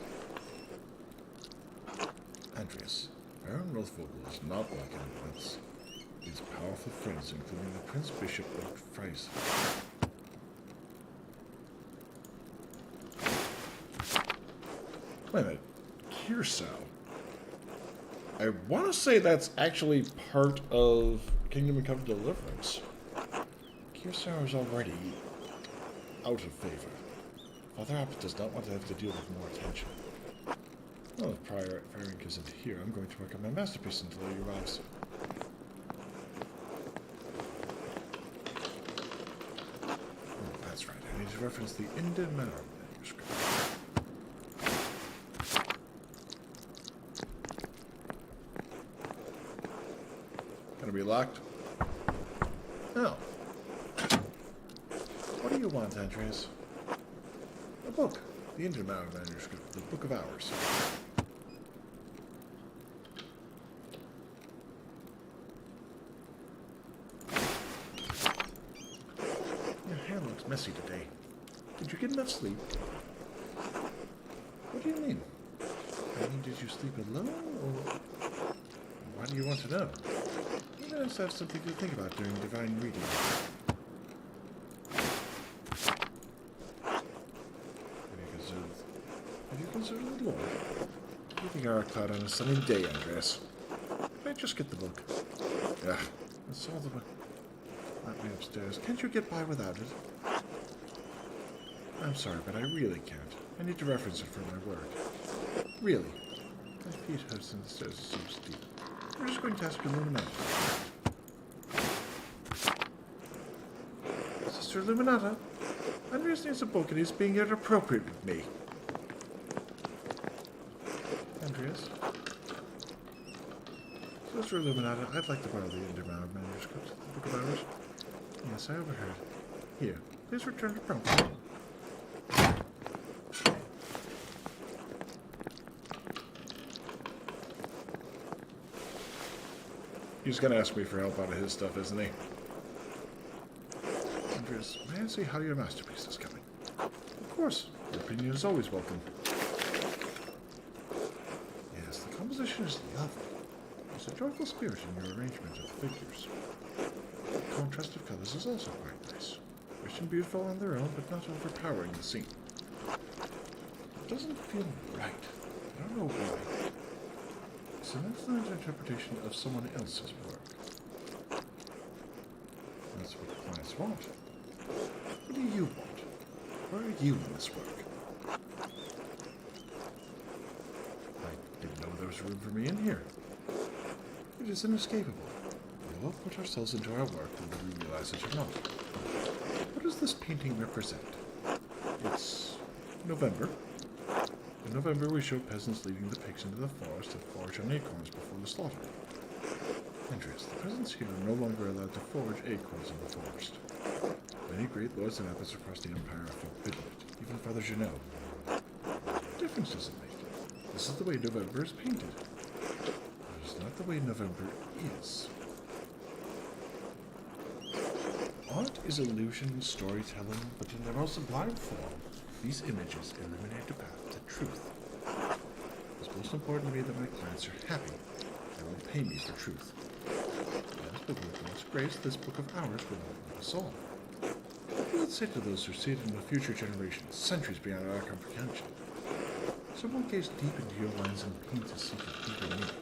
Speaker 1: Andreas, Baron Rothvogel is not like anyone else. He has powerful friends, including the Prince Bishop of Freis. Wait a minute. Curacao. I want to say that's actually part of Kingdom and Covenant Deliverance. Curacao is already out of favor. Father Abbot does not want to have to deal with more attention. Well, if Prior Ferenc isn't here, I'm going to work on my masterpiece until he arrives. Oh, that's right. I need to reference the Indemar manuscript. Gonna be locked? Oh. What do you want, Andreas? A book. The Indemar manuscript, the Book of Hours. Your hair looks messy today. Did you get enough sleep? What do you mean? I mean, did you sleep alone, or why do you want to know? You must have something to think about during divine reading. Have you considered the Lord? You think our cloud on a sunny day, Andreas? Might just get the book. Ugh, that's all the book. Let me upstairs. Can't you get by without it? I'm sorry, but I really can't. I need to reference it for my work. Really? My feet hurt since the stairs are so steep. We're just going to ask you in a minute. Sister Illuminata. Andreas needs a book and he's being inappropriate with me. Andreas? Sister Illuminata, I'd like to borrow the Endermount manuscript, the Book of Hours. Yes, I overheard. Here, please return to promptly. He's gonna ask me for help out of his stuff, isn't he? Andreas, may I see how your masterpiece is coming? Of course, your opinion is always welcome. Yes, the composition is lovely. There's a joyful spirit in your arrangement of the figures. The contrast of colors is also quite nice. Rich and beautiful on their own, but not overpowering the scene. It doesn't feel right. I don't know why. It's an excellent interpretation of someone else's work. That's what clients want. What do you want? Where are you in this work? I didn't know there was room for me in here. It is inescapable. We all put ourselves into our work whether we realize it or not. What does this painting represent? It's November. In November, we show peasants leading the pigs into the forest to forage on acorns before the slaughter. Andreas, the peasants here are no longer allowed to forage acorns in the forest. Many great lords and abbots across the empire are forbidden it, even Father Janot. What difference does it make? This is the way November is painted. It is not the way November is. Art is illusion, storytelling, but in their most sublime form, these images illuminate the path to truth. It's most important to me that my clients are happy. They will pay me for truth. Yes, but with God's grace, this book of ours will help us all. What will it say to those who see it in the future generations, centuries beyond our comprehension? Someone gaze deep into your lines and paint to seek a deeper meaning.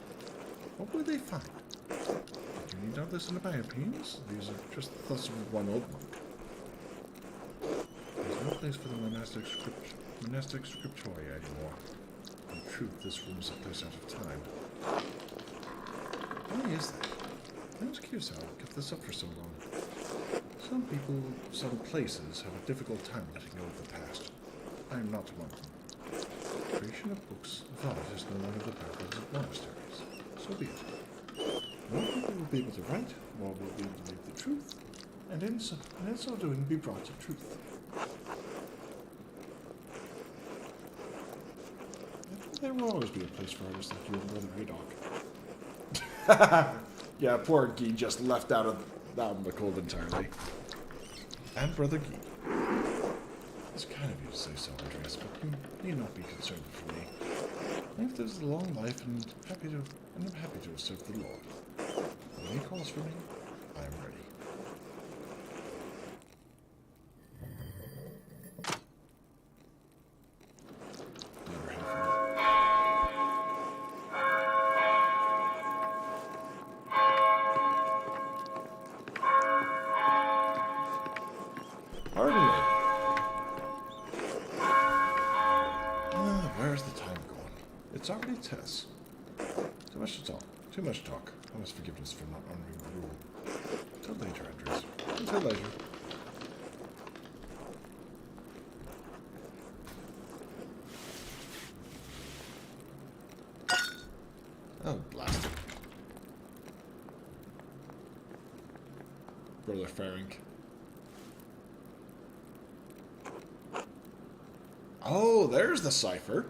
Speaker 1: What will they find? You need not listen to my opinions. These are just the thoughts of one old monk. There's no place for the monastic scriptoria anymore. In truth, this room is a place out of time. Why is that? I was curious how I kept this up for so long. Some people, some places, have a difficult time letting go of the past. I am not one of them. The creation of books of art is no longer the practice of monasteries. So be it. More people will be able to write, more will be able to live the truth, and in so doing be brought to truth. There will always be a place for artists like you and Brother Adok. Yeah, poor Guy just left out in the cold entirely. And Brother Guy. It's kind of you to say so, Andreas, but you need not be concerned for me. Life lives a long life, and I'm happy to have served the Lord. When he calls for me, I am ready. Pardon me. Where's the time going? It's already Tess. Too much to talk. Too much talk. I must forgiveness for not honoring the rule. Until later, Andreas. Until later. Oh, blast it. Brother Ferenc. Oh, there's the cipher.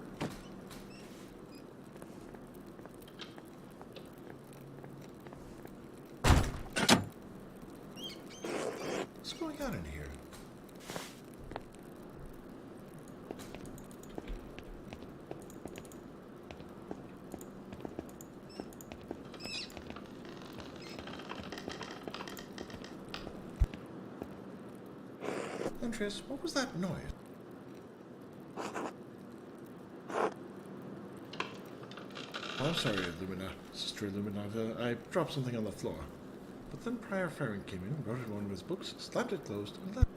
Speaker 1: What's going on in here? Andreas, what was that noise? I'm sorry, Sister Illuminata. I dropped something on the floor. But then Prior Ferenc came in, wrote in one of his books, slapped it closed, and left.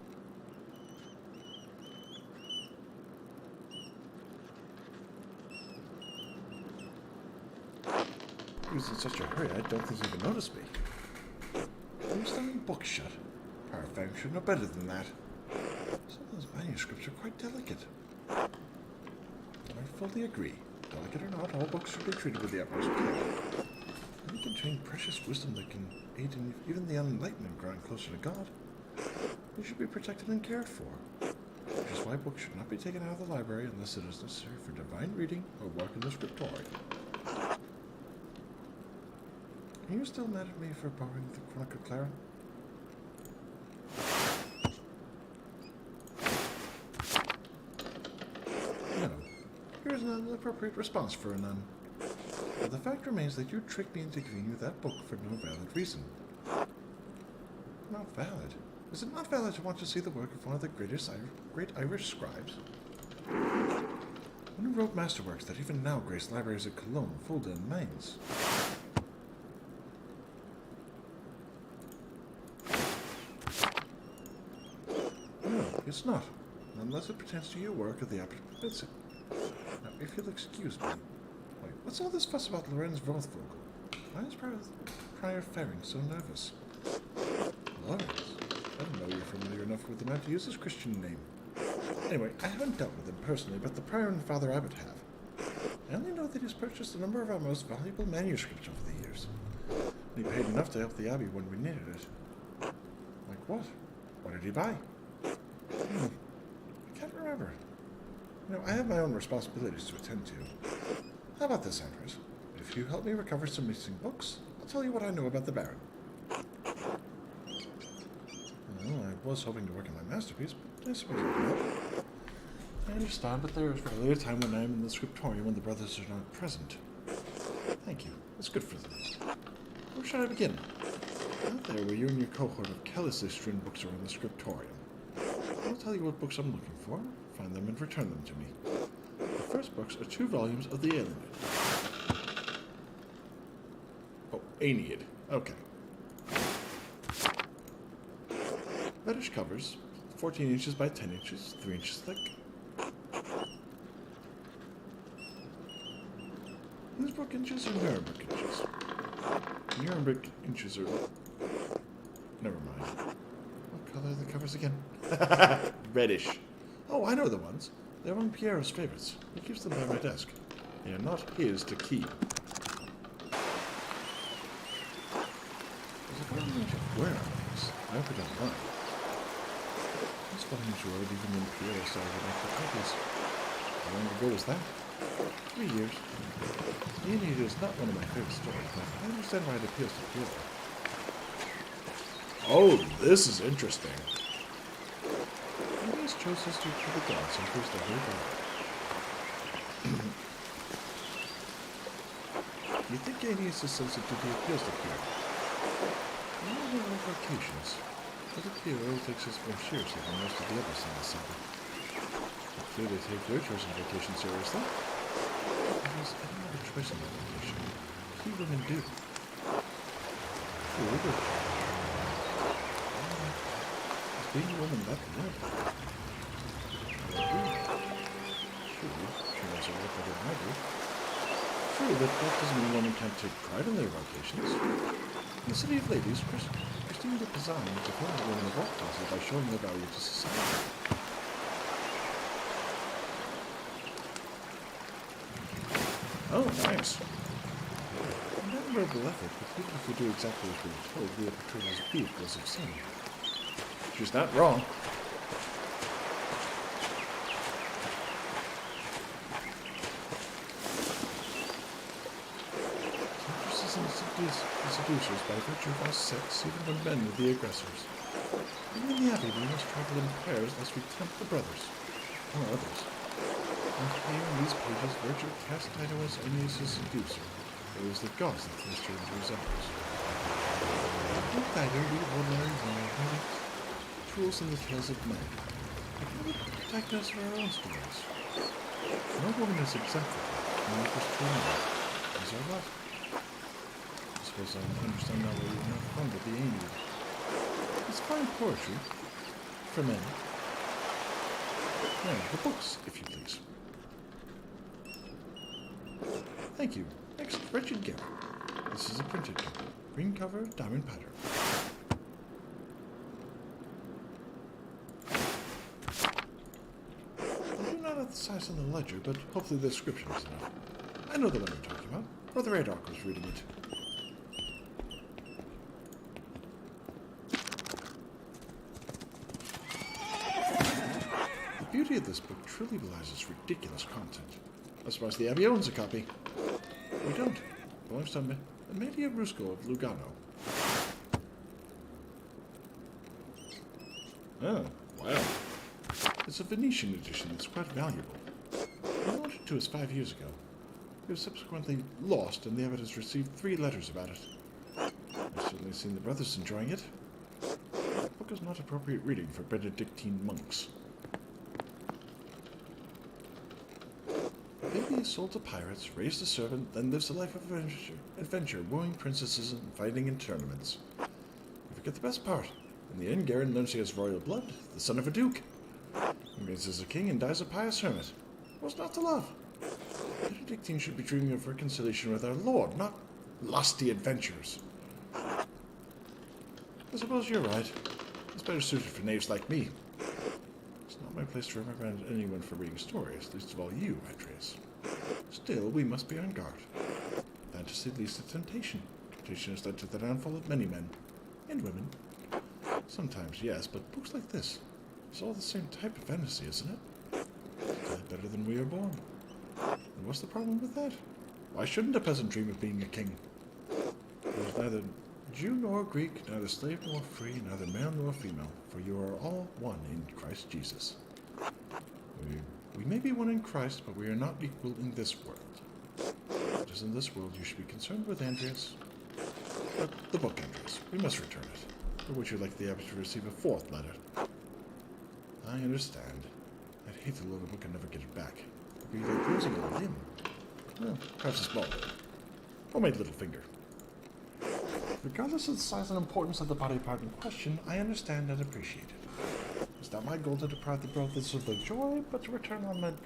Speaker 1: He was in such a hurry, I don't think he even noticed me. Are you slamming books shut? Prior should know better than that. Some of those manuscripts are quite delicate. I fully agree. Delicate or not, all books should be treated with the utmost care. They contain precious wisdom that can aid in even the unenlightened in growing closer to God. They should be protected and cared for. Which is why books should not be taken out of the library unless it is necessary for divine reading or work in the scriptorium. Are you still mad at me for borrowing the Chronica Clara? No. Here's an appropriate response for a nun. But the fact remains that you tricked me into giving you that book for no valid reason. Not valid? Is it not valid to want to see the work of one of the great Irish scribes? One who wrote masterworks that even now grace libraries at Cologne, Fulda, and Mainz. No, it's not. Unless it pertains to your work or the applicant bids it. Now, if you'll excuse me. Wait, what's all this fuss about Lorenz Rothvogel? Why is Prior Faring so nervous? Lorenz? I don't know you're familiar enough with the man to use his Christian name. Anyway, I haven't dealt with him personally, but the Prior and Father Abbot have. I only know that he's purchased a number of our most valuable manuscripts over the years. And he paid enough to help the Abbey when we needed it. Like what? What did he buy? I can't remember. You know, I have my own responsibilities to attend to. How about this, Andres? If you help me recover some missing books, I'll tell you what I know about the Baron. Well, I was hoping to work on my masterpiece, but I suppose I can help. I understand, but there is rarely a time when I am in the scriptorium when the brothers are not present. Thank you. That's good for them. Where should I begin? Out there where you and your cohort of carelessly strewn books are in the scriptorium. I'll tell you what books I'm looking for, find them and return them to me. The first books are 2 volumes of the Aeneid. Oh, Aeneid. Okay. Reddish covers, 14 inches by 10 inches, 3 inches thick. Innsbruck inches or Nuremberg inches? Nuremberg inches are... Never mind. What color are the covers again? Reddish. Oh, I know the ones. They're among Piero's favorites. He keeps them by my desk. They are not his to keep. There's a good range of wear on these. I hope you don't mind. These volumes were already even when Piero started after copies. How long ago was that? 3 years. The Aeneid is not one of my favorite stories, but I understand why it appeals to Piero. Oh, this is interesting. Aeneas chose history to the gods and proves the whole God. You think Aeneas' sensitivity appeals to Piero? On a number of occasions, but Piero takes this more seriously than most of the others in the saga. I clearly take your chosen vocation seriously. There is any other choice in that vocation. Few women do. True, but is being a woman that good? True, she knows her work better than I do. True, but that doesn't mean women can't take pride in their vocations. In the City of Ladies, Christine de Pizan defends women of all classes by showing their value to society. Oh, nice. An admirable effort, but even if we do exactly as we were told, we are portrayed as vehicles of sin. She's not wrong. The seducers by virtue of our sex, even when men are the aggressors. Even in the Abbey, we must travel in pairs lest we tempt the brothers, or others. And here in these pages, virtue cast Dido as Aeneas' seducer. It was the gods that thrust her into his arms. With Dido, we ordinary women are tools in the tales of men. But how would protect us for our own stories? No woman is exempt from that, and we push to another. These are love. I understand now why you're not fond of the Aeneid. It's fine poetry. For men. Now, the books, if you please. Thank you. Next, Richard Gere. This is a printed cover. Green cover, diamond pattern. the size on the ledger, but hopefully the description is enough. I know the one you're talking about. Brother Adok was reading it. The beauty of this book truly belies its ridiculous content. I suppose the Abbey owns a copy. We don't. It belongs to Amelia Rusco of Lugano. Oh, wow. It's a Venetian edition that's quite valuable. I loaned it to us 5 years ago. It was subsequently lost, and the abbot has received 3 letters about it. I've certainly seen the brothers enjoying it. The book is not appropriate reading for Benedictine monks. A baby is sold to pirates, raised a servant, then lives a life of adventure, wooing princesses and fighting in tournaments. You forget the best part. In the end, Garen learns he has royal blood, the son of a duke. He reigns as a king and dies a pious hermit. What's not to love? Benedictine should be dreaming of reconciliation with our Lord, not lusty adventures. I suppose you're right. It's better suited for knaves like me. It's not my place to reprimand anyone for reading stories, least of all you, Andreas. Still, we must be on guard. Fantasy leads to temptation. Temptation has led to the downfall of many men and women. Sometimes, yes, but books like this, it's all the same type of fantasy, isn't it? It's better than we are born. And what's the problem with that? Why shouldn't a peasant dream of being a king? There's neither Jew nor Greek, neither slave nor free, neither male nor female, for you are all one in Christ Jesus. We may be one in Christ, but we are not equal in this world. It is in this world you should be concerned with, Andreas. But the book, Andreas, we must return it. Or would you like the abbot to receive a 4th letter? I understand. I'd hate to loan a book and never get it back. It would be like losing a limb. Well, perhaps a small limb. Homemade little finger. Regardless of the size and importance of the body part in question, I understand and appreciate it. It's not my goal to deprive the brothers of their joy, but to return on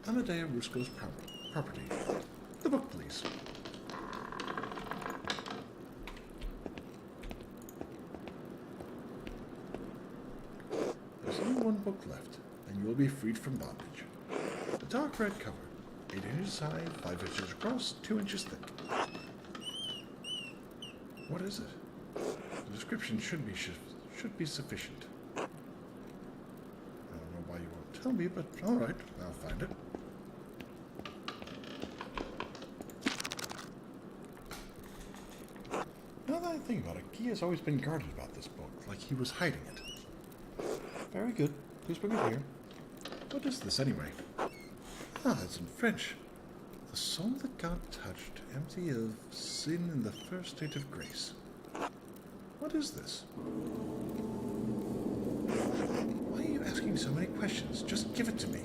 Speaker 1: Amadea Rusco's property. The book, please. There's only one book left, and you will be freed from bondage. A dark red cover, 8 inches high, 5 inches across, 2 inches thick. What is it? The description should be sufficient. I don't know why you won't tell me, but all right, I'll find it. Now that I think about it, Guy has always been guarded about this book, like he was hiding it. Very good. Please bring it here. What is this, anyway? Ah, it's in French. The soul that God touched, empty of sin in the first state of grace. What is this? Why are you asking so many questions? Just give it to me.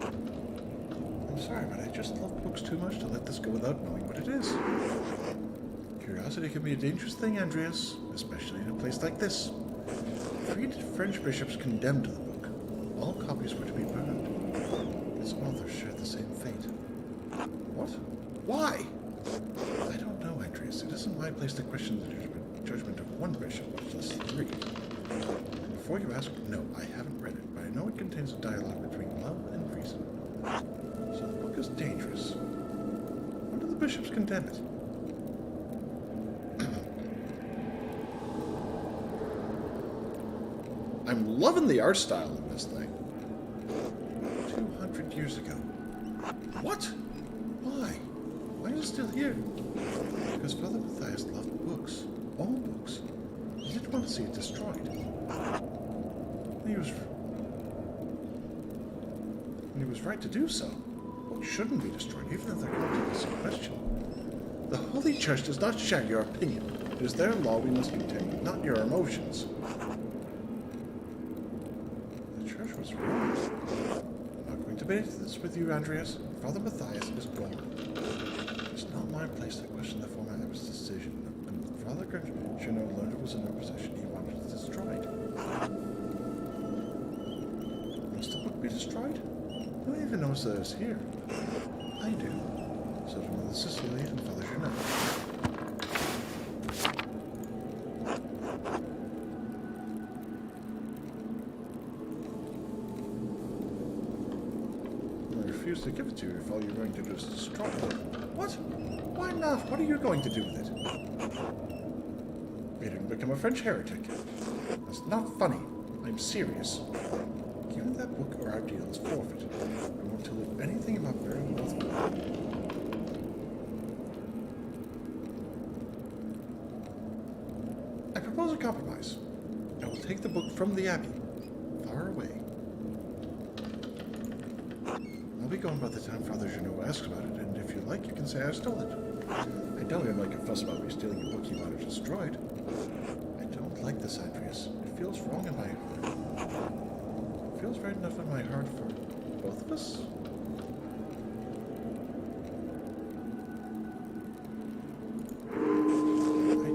Speaker 1: I'm sorry, but I just love books too much to let this go without knowing what it is. Curiosity can be a dangerous thing, Andreas, especially in a place like this. 3 French bishops condemned the book. All copies were to be burned. Its author shared the same fate. What? Why? I don't know, Andreas. It isn't my place to question the judgment of one bishop, much less 3. And before you ask, no, I haven't read it, but I know it contains a dialogue between love and reason. So the book is dangerous. When do the bishops condemn it? I'm loving the art style in this thing. 200 years ago. What? Why? Why is it still here? Because Father Matthias loved books. All books. He didn't want to see it destroyed. He was right to do so. Books shouldn't be destroyed, even if their content is in question. The Holy Church does not share your opinion. It is their law we must maintain, not your emotions. The Church was wrong. I'm not going to debate this with you, Andreas. Father Matthias is gone. It's not my place to question the format of his decision. And Father Gurchenot learned it was in our possession. He wanted it destroyed. Must the book be destroyed? Who even knows that it's here? I do. So do Mother Cecilia and Father Gurchenot. refuse to give it to you if all you're going to do is destroy it. What? Why not? What are you going to do with it? You didn't become a French heretic. That's not funny. I'm serious. Give me that book or our deal is forfeit. I won't tell you anything about burying both of them. I propose a compromise. I will take the book from the Abbey, far away. I'll be gone by the time Father Junot asks about it, and if you like, you can say I stole it. I don't even make a fuss about me stealing a book you wanted destroyed. I don't like this, Andreas. It feels wrong in my heart. It feels right enough in my heart for both of us. I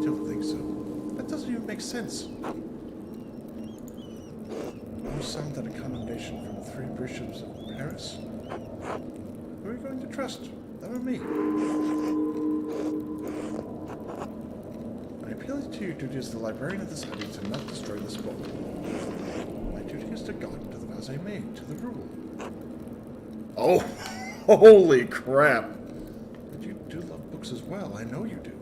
Speaker 1: don't think so. That doesn't even make sense. No sound than a condemnation from the 3 bishops of Paris. Who are you going to trust? Them or me? I appeal to your duty as the librarian of this abbey to not destroy this book. My duty is to God, to the vows I made, to the rule. Oh, holy crap! But you do love books as well, I know you do.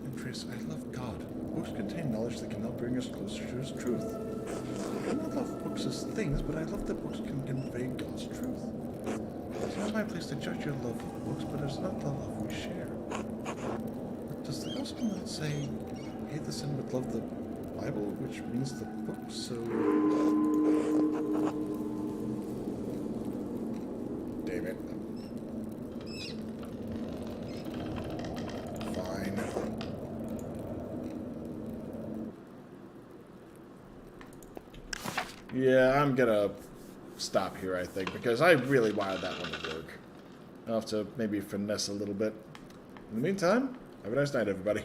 Speaker 1: Andreas, I love God. Books contain knowledge that can help bring us closer to His truth. I do not love books as things, but I love that books can convey God's truth. It's not my place to judge your love of books, but it's not the love we share. But does the gospel not say, hate the sin but love the Bible, which means the book, so... Damn it. Fine. Yeah, I'm gonna stop here, I think, because I really wanted that one to work. I'll have to maybe finesse a little bit. In the meantime, have a nice night, everybody.